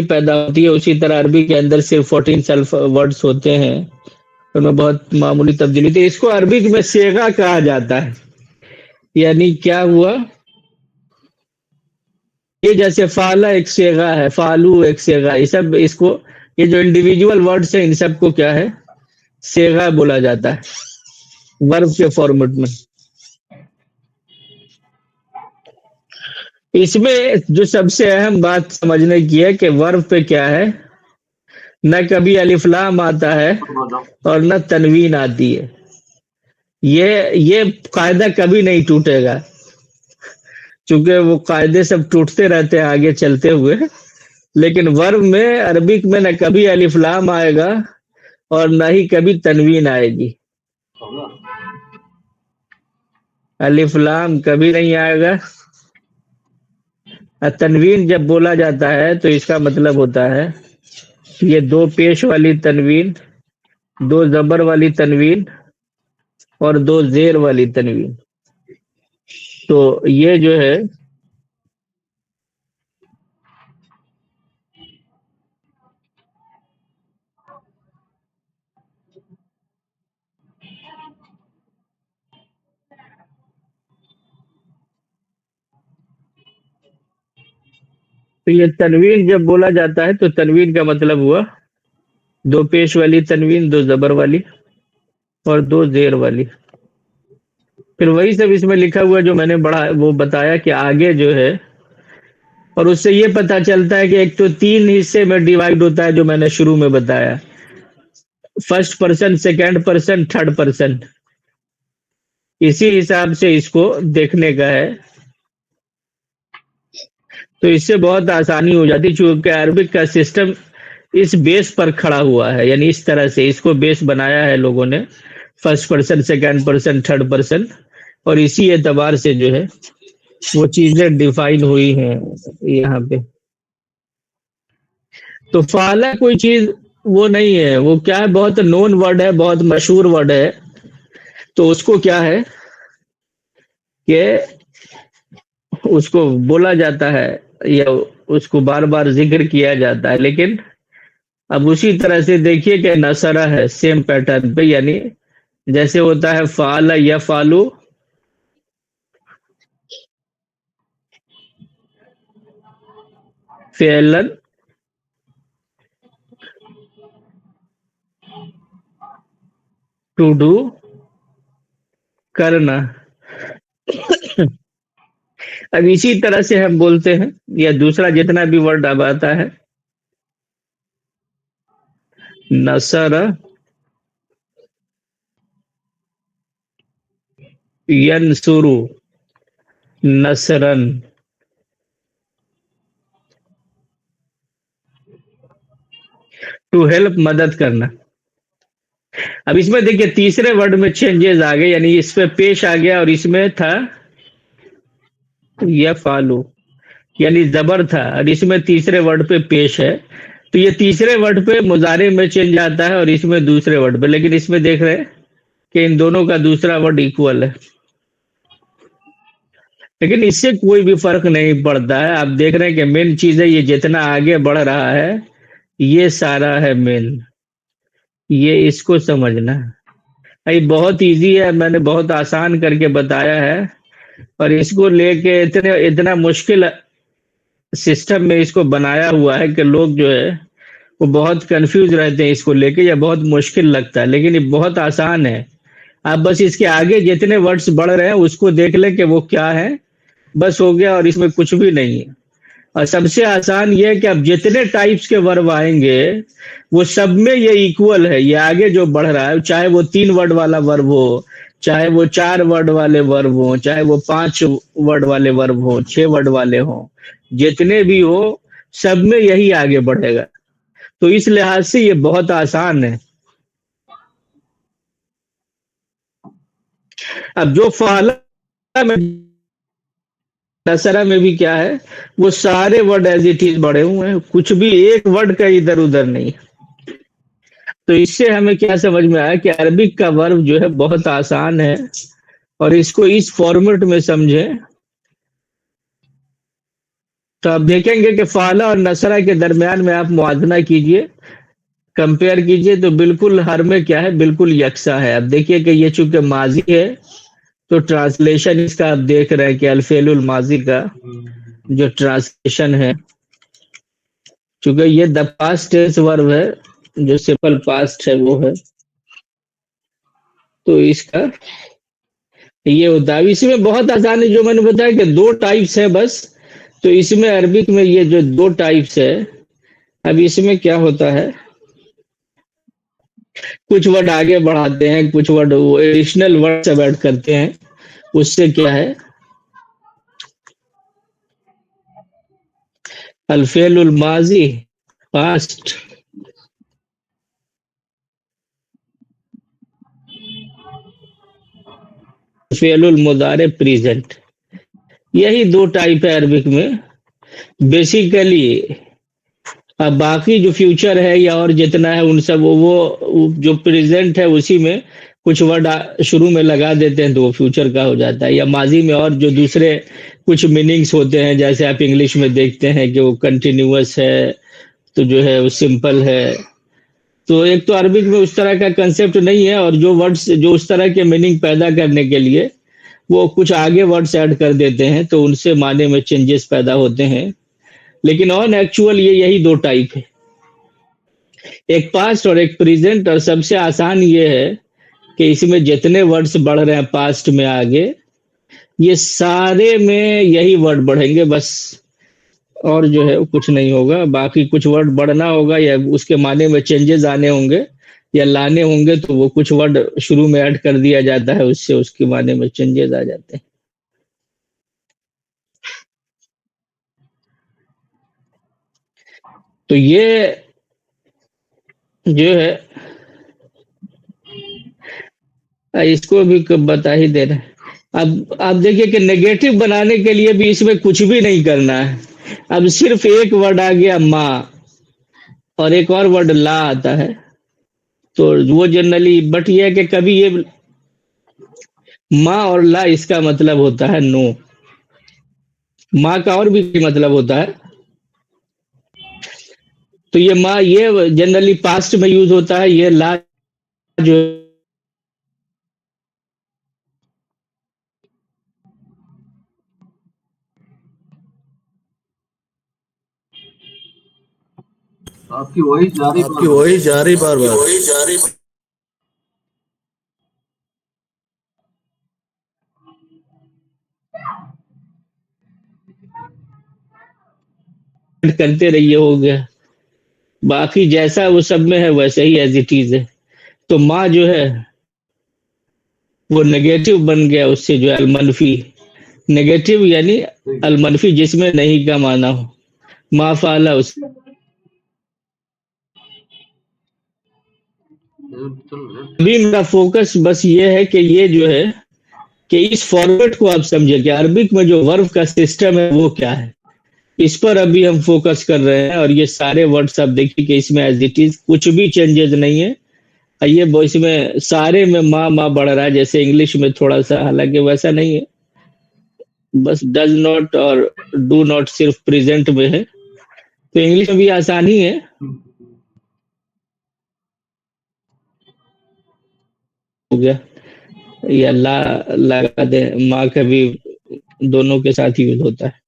پیدا ہوتی ہے. اسی طرح عربی کے اندر صرف 14 سیلف ورڈز ہوتے ہیں، ان میں بہت معمولی تبدیلی تھی. اس کو عربک میں صیغہ کہا جاتا ہے. یعنی کیا ہوا، یہ جیسے فعلا ایک صیغہ ہے، فعلو ایک صیغہ، یہ سب اس کو، یہ جو انڈیویجول ورڈز ہیں ان سب کو کیا ہے، صیغہ بولا جاتا ہے ورب کے فارمیٹ میں. اس میں جو سب سے اہم بات سمجھنے کی ہے کہ ورب پہ کیا ہے، نہ کبھی الف لام آتا ہے اور نہ تنوین آتی ہے. یہ قاعدہ کبھی نہیں ٹوٹے گا، چونکہ وہ قاعدے سب ٹوٹتے رہتے ہیں آگے چلتے ہوئے. لیکن ورب میں عربک میں نہ کبھی الف لام آئے گا اور نہ ہی کبھی تنوین آئے گی. الف لام کبھی نہیں آئے گا. تنوین جب بولا جاتا ہے تو اس کا مطلب ہوتا ہے یہ 2 پیش والی تنوین، 2 زبر والی تنوین اور 2 زیر والی تنوین. تو یہ جو ہے تو یہ تنوین جب بولا جاتا ہے تو تنوین کا مطلب ہوا 2 پیش والی تنوین، 2 زبر والی اور 2 زیر والی. پھر وہی سب اس میں لکھا ہوا جو میں نے وہ بتایا کہ آگے جو ہے، اور اس سے یہ پتا چلتا ہے کہ ایک تو 3 حصے میں ڈیوائیڈ ہوتا ہے جو میں نے شروع میں بتایا. First person, second person, third person, इसी हिसाब से इसको देखने का है। तो इससे बहुत आसानी हो जाती, चूंकि अरबिक का सिस्टम इस बेस पर खड़ा हुआ है, यानी इस तरह से इसको बेस बनाया है लोगों ने, first person, second person, third person, और इसी एतबार से जो है वो चीजें डिफाइन हुई हैं यहाँ पे। तो फाला कोई चीज वो नहीं है, वो क्या है, बहुत नोन वर्ड है, बहुत मशहूर वर्ड है। तो उसको क्या है कि उसको बोला जाता है या उसको बार बार जिक्र किया जाता है। लेकिन अब उसी तरह से देखिए कि नसरा है सेम पैटर्न पे, यानी जैसे होता है फाला या फालू, फेलन, टू डू, करना। अब इसी तरह से हम बोलते हैं, या दूसरा जितना भी वर्ड अब आता है, नसरा, यनसुरु, नसरन, टू हेल्प, मदद करना। अब इसमें देखिए तीसरे वर्ड में चेंजेस आ गए, यानी इस पे पेश आ गया और इसमें था या फालू, यानी जबर था, और इसमें तीसरे वर्ड पे पेश है। तो ये तीसरे वर्ड पे मुजारे में चेंज आता है और इसमें दूसरे वर्ड पे, लेकिन इसमें देख रहे हैं कि इन दोनों का दूसरा वर्ड इक्वल है। लेकिन इससे कोई भी फर्क नहीं पड़ता है। आप देख रहे हैं कि मेन चीज है, ये जितना आगे बढ़ रहा है ये सारा है मेन, ये इसको समझना है। ये बहुत इजी है, मैंने बहुत आसान करके बताया है, और इसको लेके इतना मुश्किल सिस्टम में इसको बनाया हुआ है कि लोग जो है वो बहुत कंफ्यूज रहते हैं इसको लेके, या बहुत मुश्किल लगता है। लेकिन ये बहुत आसान है, आप बस इसके आगे जितने वर्ड्स बढ़ रहे हैं उसको देख लें कि वो क्या है, बस हो गया, और इसमें कुछ भी नहीं है। और सबसे आसान ये है कि अब जितने टाइप्स के वर्ब आएंगे वो सब में ये इक्वल है, ये आगे जो बढ़ रहा है, चाहे वो 3 वर्ड वाला वर्ब हो, चाहे वो 4 वर्ड वाले वर्ब हो, चाहे वो 5 वर्ड वाले वर्ब हो, 6 वर्ड वाले हो, जितने भी हो सब में यही आगे बढ़ेगा। तो इस लिहाज से ये बहुत आसान है। अब जो फाला में, नसरा में भी क्या है, वो सारे वर्ड एज इट इज बढ़े हुए हैं, कुछ भी एक वर्ड का इधर उधर नहीं। तो इससे हमें क्या समझ में आया कि अरबिक का वर्ब जो है बहुत आसान है, और इसको इस फॉर्मेट में समझें तो आप देखेंगे कि फाला और नसरा के दरमियान में आप मुआवजना कीजिए, कंपेयर कीजिए, तो बिल्कुल हर में क्या है, बिल्कुल यकसा है। अब देखिए कि ये चूंकि माजी है तो ट्रांसलेशन इसका आप देख रहे हैं कि अल्फेलुल माजी का जो ट्रांसलेशन है, चूंकि ये द पास्ट टेंस वर्ब है, जो सिंपल पास्ट है वो है, तो इसका ये होता है। इसमें बहुत आसान है, जो मैंने बताया कि 2 टाइप्स है बस। तो इसमें अरबिक में ये जो 2 टाइप्स है, अब इसमें क्या होता है, कुछ वर्ड आगे बढ़ाते हैं, कुछ वर्ड एडिशनल वर्ड सब ऐड करते हैं, उससे क्या है, अल्फेलुल माजी पास्ट, अल्फेलुल मुदारे प्रेजेंट, यही 2 टाइप है अरबिक में बेसिकली। अब बाकी जो फ्यूचर है या और जितना है उन सब वो जो प्रेजेंट है उसी में कुछ वर्ड शुरू में लगा देते हैं तो वो फ्यूचर का हो जाता है, या माजी में और जो दूसरे कुछ मीनिंग्स होते हैं, जैसे आप इंग्लिश में देखते हैं कि वो कंटिन्यूअस है तो जो है वो सिंपल है। तो एक तो अरबिक में उस तरह का कंसेप्ट नहीं है, और जो वर्ड्स जो उस तरह के मीनिंग पैदा करने के लिए वो कुछ आगे वर्ड्स ऐड कर देते हैं तो उनसे माने में चेंजेस पैदा होते हैं। लेकिन ऑन एक्चुअल ये यही 2 टाइप है, एक पास्ट और एक प्रेजेंट। और सबसे आसान ये है कि इसमें जितने वर्ड्स बढ़ रहे हैं पास्ट में आगे, ये सारे में यही वर्ड बढ़ेंगे बस, और जो है कुछ नहीं होगा। बाकी कुछ वर्ड बढ़ना होगा या उसके माने में चेंजेस आने होंगे या लाने होंगे तो वो कुछ वर्ड शुरू में ऐड कर दिया जाता है, उससे उसके माने में चेंजेस आ जाते हैं। तो ये जो है इसको भी बता ही दे रहे हैं। अब आप देखिए कि नेगेटिव बनाने के लिए भी इसमें कुछ भी नहीं करना है। अब सिर्फ एक वर्ड आ गया माँ, और एक और वर्ड ला आता है, तो वो जनरली, बट ये है कि कभी ये माँ और ला इसका मतलब होता है नो। माँ का और भी मतलब होता है। तो ये माँ ये जनरली पास्ट में यूज होता है, ये ला जो आपकी वॉइस जा रही आपकी बार बार। वॉइस जा रही बार बार। करते रहिए, हो गया। बाकी जैसा वो सब में है वैसे ही एज इट इज है। तो माँ जो है वो नेगेटिव बन गया, उससे जो है अलमनफी। नेगेटिव यानी अलमनफी, जिसमें नहीं का माना हो। माँ फाला उस चल अभी मेरा फोकस बस ये है कि ये जो है कि इस फॉर्मेट को आप समझे कि अरबिक में जो वर्ब का सिस्टम है वो क्या है। इस पर अभी हम फोकस कर रहे हैं, और ये सारे वर्ड्स आप देखिए कि इसमें एज इट इज कुछ भी चेंजेस नहीं है। ये इसमें सारे में माँ माँ बढ़ रहा है, जैसे इंग्लिश में थोड़ा सा, हालांकि वैसा नहीं है। बस डज नॉट और डू नॉट सिर्फ प्रेजेंट में है, तो इंग्लिश में भी आसानी है। हो गया, या ला लगा दे, माँ का भी दोनों के साथ यूज होता है।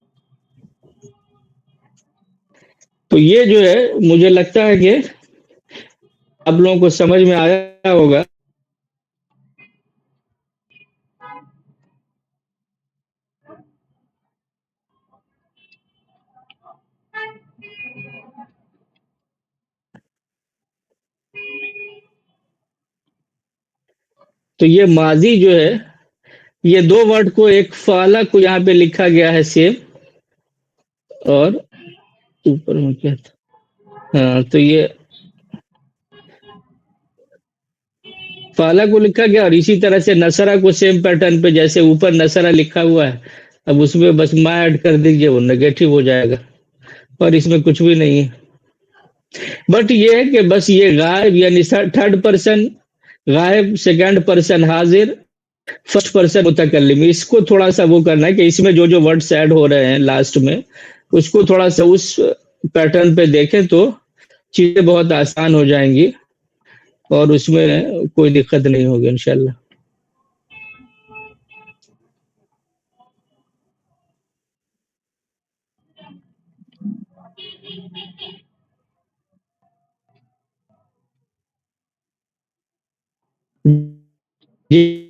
तो ये जो है मुझे लगता है कि आप लोगों को समझ में आया होगा। तो ये माजी जो है, ये दो वर्ड को, एक फाला को यहाँ पे लिखा गया है सेम, और ऊपर में क्या था, हाँ, तो ये फाला को लिखा गया, और इसी तरह से नसरा को सेम पैटर्न पे, जैसे ऊपर नसरा लिखा हुआ है, अब उसमें बस मा ऐड कर दीजिए, वो नेगेटिव हो जाएगा, और इसमें कुछ भी नहीं है। बट ये है कि बस ये गायब यानी थर्ड पर्सन गायब, सेकंड पर्सन हाजिर, फर्स्ट पर्सन मुतकल्लिम, इसको थोड़ा सा वो करना है कि इसमें जो जो वर्ड्स ऐड हो रहे हैं लास्ट में, उसको थोड़ा सा उस पैटर्न पे देखें तो चीजें बहुत आसान हो जाएंगी, और उसमें कोई दिक्कत नहीं होगी इंशाल्लाह। जी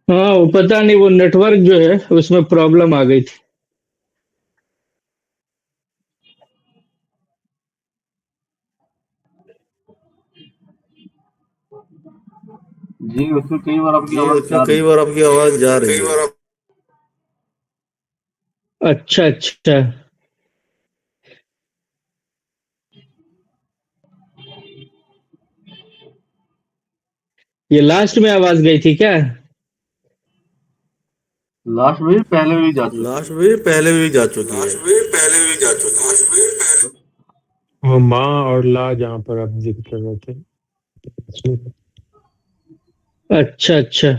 ہاں وہ پتہ نہیں وہ نیٹ ورک جو ہے اس میں پرابلم آ گئی تھی. جی اس میں کئی بار آپ کی جی آواز اس میں جا کئی رہی بار آپ کی آواز جا رہی ہے. اچھا اچھا. یہ لاسٹ میں آواز گئی تھی کیا؟ لاسٹ میں بھی پہلے بھی جا چکی لاسٹ ہے. میں پہلے بھی جا چکی ہے. وہ ماں اور لا جہاں پر آپ ذکر کر رہے تھے اس میں اچھا اچھا.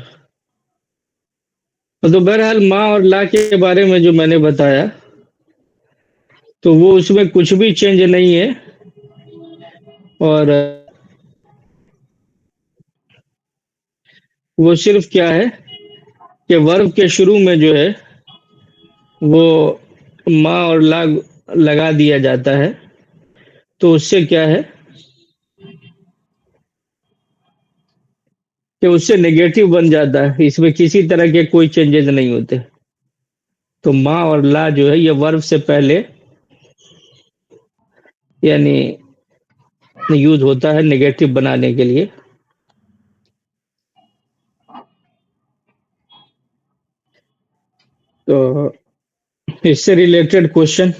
تو بہرحال ماں اور لا کے بارے میں جو میں نے بتایا تو وہ اس میں کچھ بھی چینج نہیں ہے، اور وہ صرف کیا ہے کہ ورب کے شروع میں جو ہے وہ ماں اور لا لگا دیا جاتا ہے، تو اس سے کیا ہے کہ اس سے نیگیٹو بن جاتا ہے، اس میں کسی طرح کے کوئی چینجز نہیں ہوتے. تو ماں اور لا جو ہے یہ ورب سے پہلے یعنی یوز ہوتا ہے نیگیٹو بنانے کے لیے. تو اس سے ریلیٹڈ کوشچن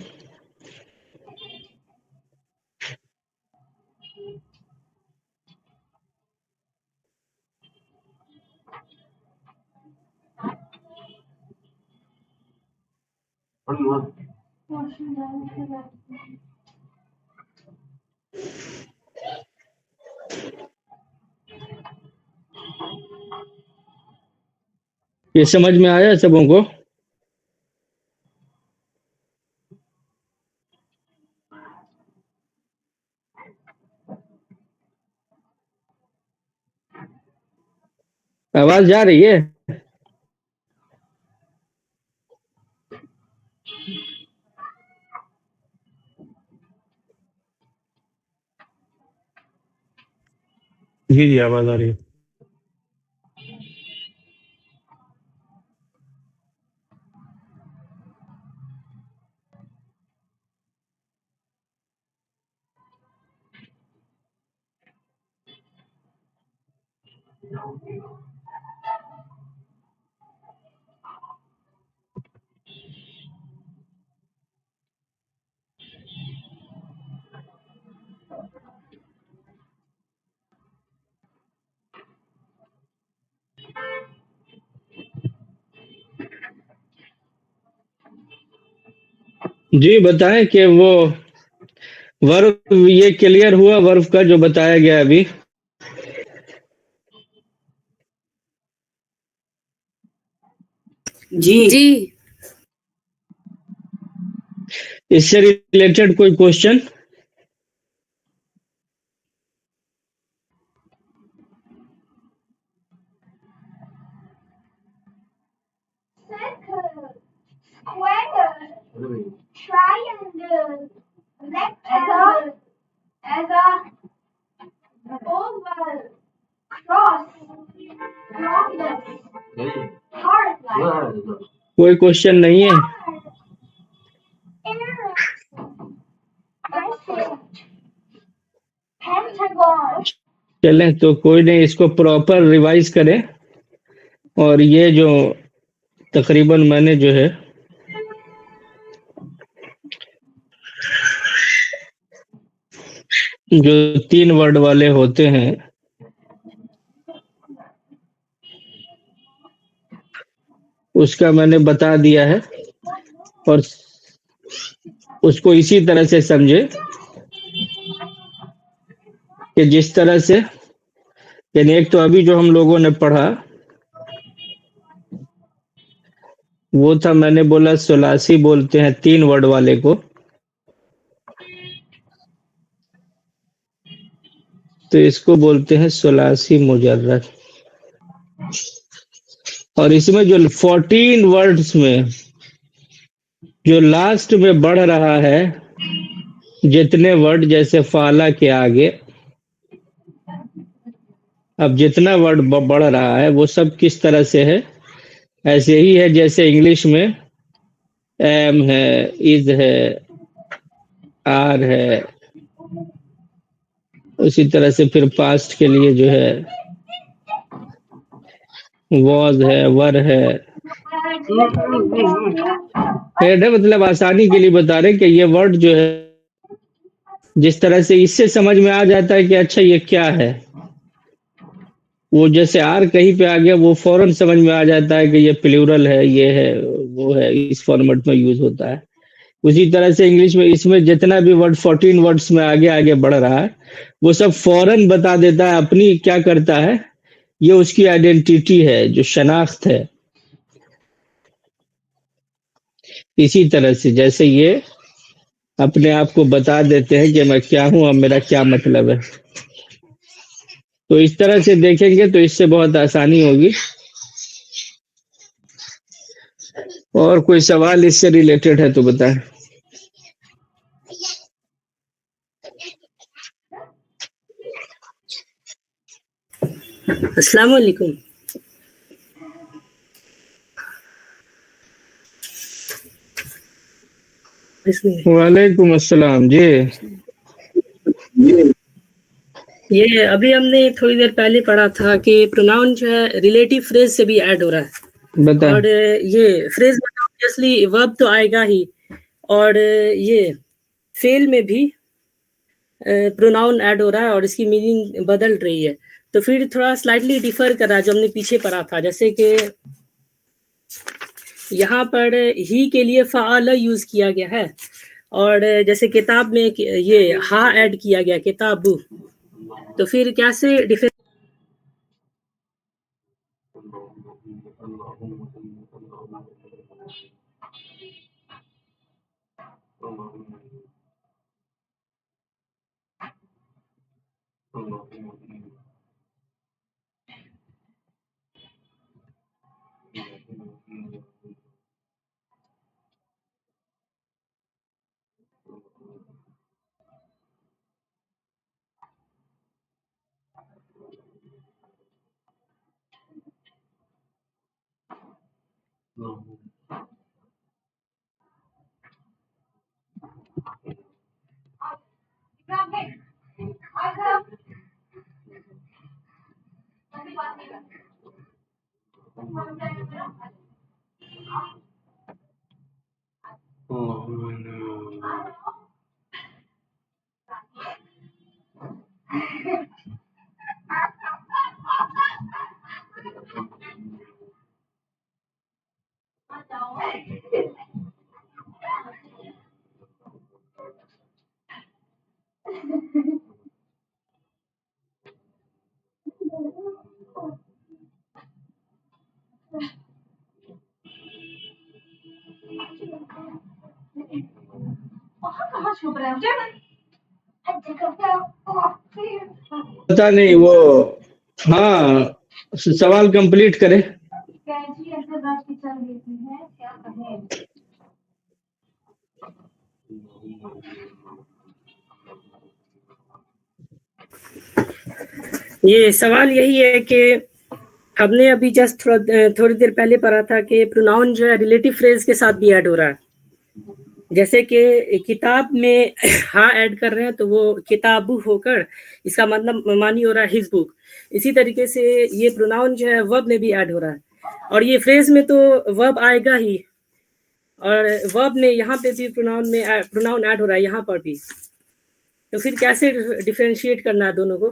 یہ سمجھ میں آیا سبوں کو؟ آواز جا رہی ہے؟ جی جی آواز آ رہی ہے. جی بتائیں کہ وہ ورب یہ کلیئر ہوا ورب کا جو بتایا گیا ابھی؟ جی اس سے ریلیٹڈ کوئی question? circle, square, triangle, rectangle, as a oval, cross, rhombus, heart like, کوئی کوشچن نہیں ہے؟ arrow, crescent, pentagon. چلیں تو کوئی نہیں، اس کو پراپر ریوائز کریں، اور یہ جو تقریباً میں نے جو ہے جو 3 ورڈ والے ہوتے ہیں اس کا میں نے بتا دیا ہے، اور اس کو اسی طرح سے سمجھے کہ جس طرح سے یعنی ایک تو ابھی جو ہم لوگوں نے پڑھا وہ تھا، میں نے بولا ثلاثی بولتے ہیں 3 ورڈ والے کو، تو اس کو بولتے ہیں ثلاثی مجرد. اور اس میں جو 14 ورڈز میں جو لاسٹ میں بڑھ رہا ہے جتنے ورڈ جیسے فعلا کے آگے، اب جتنا ورڈ بڑھ رہا ہے وہ سب کس طرح سے ہے ایسے ہی ہے جیسے انگلش میں ایم ہے، از ہے، آر ہے، اسی طرح سے پھر پاسٹ کے لیے جو ہے واز ہے، ور ہے. خیر ہے، مطلب آسانی کے لیے بتا رہے کہ یہ ورڈ جو ہے جس طرح سے اس سے سمجھ میں آ جاتا ہے کہ اچھا یہ کیا ہے، وہ جیسے آر کہیں پہ آ گیا وہ فوراً سمجھ میں آ جاتا ہے کہ یہ پلیورل ہے، یہ ہے، وہ ہے، اس فارمیٹ میں یوز ہوتا ہے. اسی طرح سے انگلش میں اس میں جتنا بھی ورڈ 14 ورڈز میں آگے بڑھ رہا ہے وہ سب فوراً بتا دیتا ہے اپنی کیا کرتا ہے. یہ اس کی آئیڈینٹیٹی ہے، جو شناخت ہے. اسی طرح سے جیسے یہ اپنے آپ کو بتا دیتے ہیں کہ میں کیا ہوں اور میرا کیا مطلب ہے. تو اس طرح سے دیکھیں گے تو اس سے بہت آسانی ہوگی. اور کوئی سوال اس سے ریلیٹڈ ہے تو بتائیں. السلام علیکم. وعلیکم السلام. جی یہ ابھی ہم نے تھوڑی دیر پہلے پڑھا تھا کہ پروناؤن جو ہے ریلیٹیو فریز سے بھی ایڈ ہو رہا ہے، بتائیں. اور یہ فریز obviously ورب تو آئے گا ہی، اور یہ فعل میں بھی پروناؤن ایڈ ہو رہا ہے اور اس کی میننگ بدل رہی ہے. تو پھر تھوڑا سلائٹلی ڈیفر کر رہا ہے جو ہم نے پیچھے پڑھا تھا. جیسے کہ یہاں پر ہی کے لیے فعال یوز کیا گیا ہے، اور جیسے کتاب میں یہ ہا ایڈ کیا گیا کتاب، تو پھر کیسے ڈیفر پتا نہیں وہ. ہاں سوال کمپلیٹ کرے. یہ سوال یہی ہے کہ ہم نے ابھی جسٹ تھوڑی دیر پہلے پڑھا تھا کہ پروناؤن جو ہے ریلیٹیو فریز کے ساتھ بھی ایڈ ہو رہا ہے. جیسے کہ کتاب میں ہاں ایڈ کر رہے ہیں تو وہ کتاب ہو کر اس کا مطلب معنی ہو رہا ہے ہز بک. اسی طریقے سے یہ پروناؤن جو ہے ورب میں بھی ایڈ ہو رہا ہے، اور یہ فریز میں تو ورب آئے گا ہی، اور ورب میں یہاں پہ بھی پروناؤن ایڈ ہو رہا ہے یہاں پر بھی. تو پھر کیسے ڈیفرینشیٹ کرنا ہے دونوں کو؟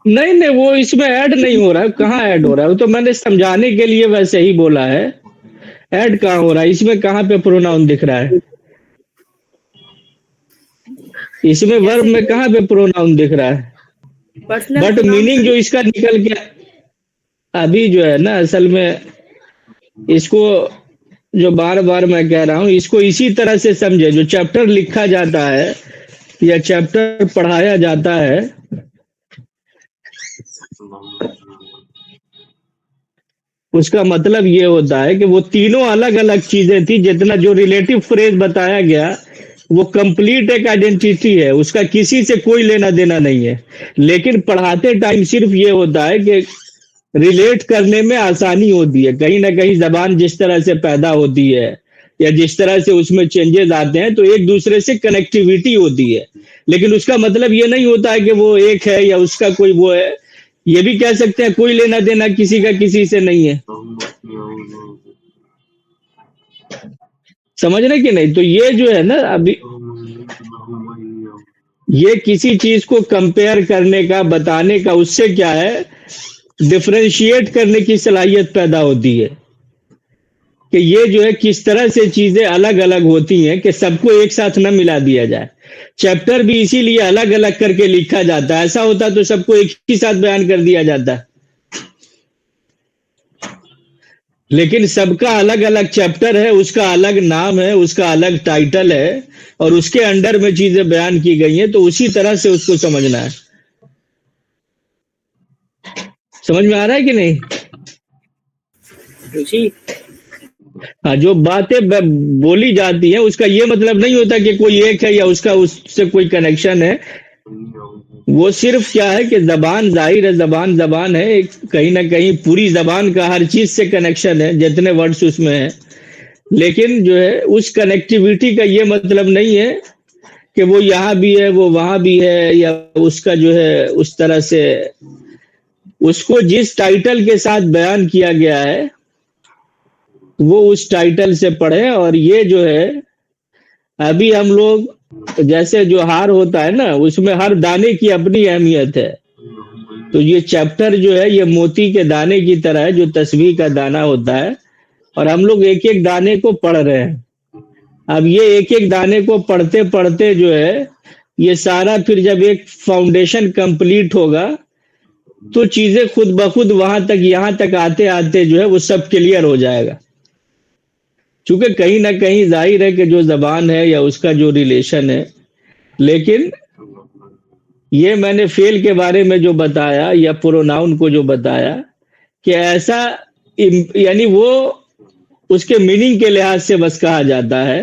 نہیں وہ اس میں ایڈ نہیں ہو رہا ہے. کہاں ایڈ ہو رہا ہے؟ وہ تو میں نے سمجھانے کے لیے ویسے ہی بولا ہے. ایڈ کہاں ہو رہا ہے؟ اس میں کہاں پہ پروناؤن دکھ رہا ہے؟ اس میں ورب میں کہاں پہ پروناؤن دکھ رہا ہے؟ بٹ میننگ جو اس کا نکل کے ابھی جو ہے نا، اصل میں اس کو جو بار بار میں کہہ رہا ہوں، اس کو اسی طرح سے سمجھے. جو چیپٹر لکھا جاتا ہے یا چیپٹر پڑھایا جاتا ہے، اس کا مطلب یہ ہوتا ہے کہ وہ تینوں الگ الگ چیزیں تھی. جتنا جو ریلیٹیو فریز بتایا گیا وہ کمپلیٹ ایک آئیڈینٹیٹی ہے، اس کا کسی سے کوئی لینا دینا نہیں ہے. لیکن پڑھاتے ٹائم صرف یہ ہوتا ہے کہ रिलेट करने में आसानी होती है। कहीं ना कहीं जबान जिस तरह से पैदा होती है या जिस तरह से उसमें चेंजेस आते हैं तो एक दूसरे से कनेक्टिविटी होती है, लेकिन उसका मतलब ये नहीं होता है कि वो एक है या उसका कोई वो है। ये भी कह सकते हैं कोई लेना देना किसी का किसी से नहीं है। समझ रहे कि नहीं? तो ये जो है ना, अभी ये किसी चीज को कंपेयर करने का, बताने का, उससे क्या है, डिफरेंशिएट करने की सलाहियत पैदा होती है कि ये जो है किस तरह से चीजें अलग अलग होती हैं कि सबको एक साथ न मिला दिया जाए। चैप्टर भी इसीलिए अलग अलग करके लिखा जाता है। ऐसा होता तो सबको एक ही साथ बयान कर दिया जाता, लेकिन सबका अलग अलग चैप्टर है, उसका अलग नाम है, उसका अलग टाइटल है और उसके अंडर में चीजें बयान की गई हैं, तो उसी तरह से उसको समझना है। समझ में आ रहा है कि नहीं? जी हाँ, जो बातें बोली जाती हैं उसका ये मतलब नहीं होता कि कोई एक है या उसका उससे कोई कनेक्शन है। वो सिर्फ क्या है कि जबान, जाहिर है जबान जबान है, कहीं ना कहीं पूरी जबान का हर चीज से कनेक्शन है जितने वर्ड्स उसमें है, लेकिन जो है उस कनेक्टिविटी का ये मतलब नहीं है कि वो यहाँ भी है वो वहां भी है, या उसका जो है उस तरह से उसको जिस टाइटल के साथ बयान किया गया है वो उस टाइटल से पढ़े। और ये जो है अभी हम लोग जैसे जो हार होता है ना, उसमें हर दाने की अपनी अहमियत है। तो ये चैप्टर जो है ये मोती के दाने की तरह है, जो तस्बीह का दाना होता है, और हम लोग एक एक दाने को पढ़ रहे हैं। अब ये एक एक दाने को पढ़ते पढ़ते जो है ये सारा फिर जब एक फाउंडेशन कंप्लीट होगा तो चीजें खुद ब खुद वहां तक, यहां तक आते आते जो है वो सब क्लियर हो जाएगा। चूंकि कहीं ना कहीं जाहिर है कि जो जबान है या उसका जो रिलेशन है, लेकिन ये मैंने फेल के बारे में जो बताया या प्रोनाउन को जो बताया कि ऐसा यानी वो उसके मीनिंग के लिहाज से बस कहा जाता है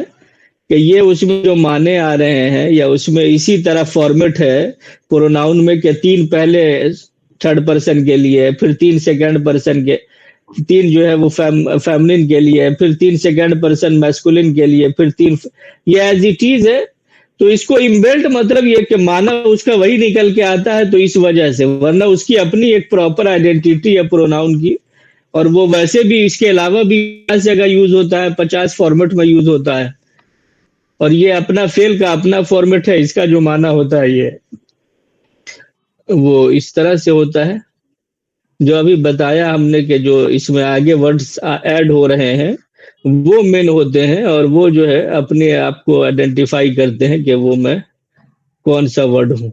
कि ये उसमें जो माने आ रहे हैं या उसमें इसी तरह फॉर्मेट है प्रोनाउन में कि 3 पहले थर्ड पर्सन के लिए, फिर 3 सेकंड पर्सन के, 3 जो है वो फेमिनिन के लिए, फिर 3 सेकंड पर्सन मैस्कुलिन के लिए, फिर 3, ये एज इट इज है। तो इसको इनबिल्ट मतलब ये कि माना उसका वही निकल के आता है, तो इस वजह से, वरना उसकी अपनी एक प्रॉपर आइडेंटिटी है प्रोनाउन की, और वो वैसे भी इसके अलावा भी 50 जगह यूज होता है, 50 फॉर्मेट में यूज होता है, और ये अपना फेल का अपना फॉर्मेट है, इसका जो माना होता है ये वो इस तरह से होता है जो अभी बताया हमने कि जो इसमें आगे वर्ड्स ऐड हो रहे हैं वो मेन होते हैं, और वो जो है अपने आप को आइडेंटिफाई करते हैं कि वो मैं कौन सा वर्ड हूं।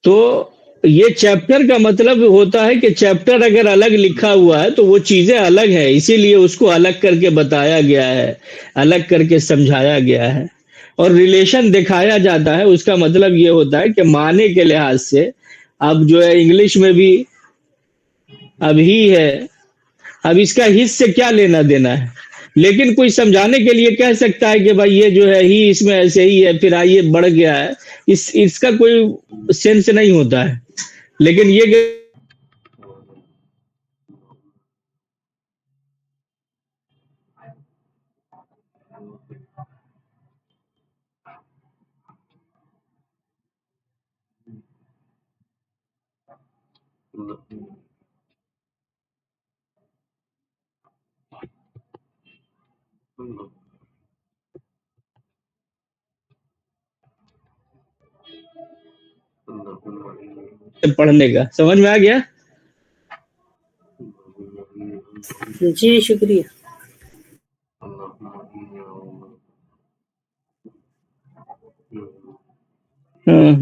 तो ये चैप्टर का मतलब होता है कि चैप्टर अगर अलग लिखा हुआ है तो वो चीजें अलग है, इसीलिए उसको अलग करके बताया गया है, अलग करके समझाया गया है और रिलेशन दिखाया जाता है। उसका मतलब ये होता है कि माने के लिहाज से अब जो है इंग्लिश में भी अब ही है, अब इसका हित से क्या लेना देना है, लेकिन कोई समझाने के लिए कह सकता है कि भाई ये जो है ही इसमें ऐसे ही है, फिर आइए बढ़ गया है, इसका कोई सेंस नहीं होता है। लेकिन ये पढ़ने का समझ में आ गया। जी शुक्रिया।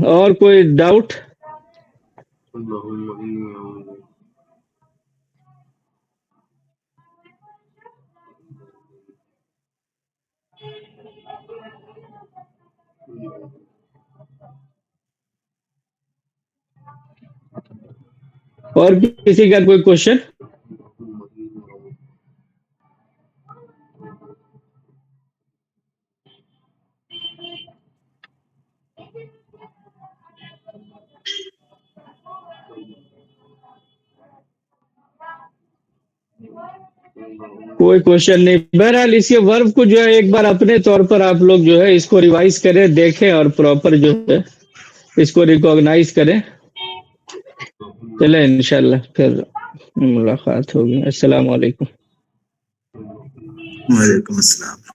और कोई डाउट? और किसी का कोई क्वेश्चन? کوئی کوشچن نہیں. بہرحال اس کے ورب کو جو ہے ایک بار اپنے طور پر آپ لوگ جو ہے اس کو ریوائز کریں, دیکھیں اور پراپر جو ہے اس کو ریکوگنائز کریں. چلیں انشاءاللہ پھر ملاقات ہوگی. السلام علیکم. وعلیکم السلام.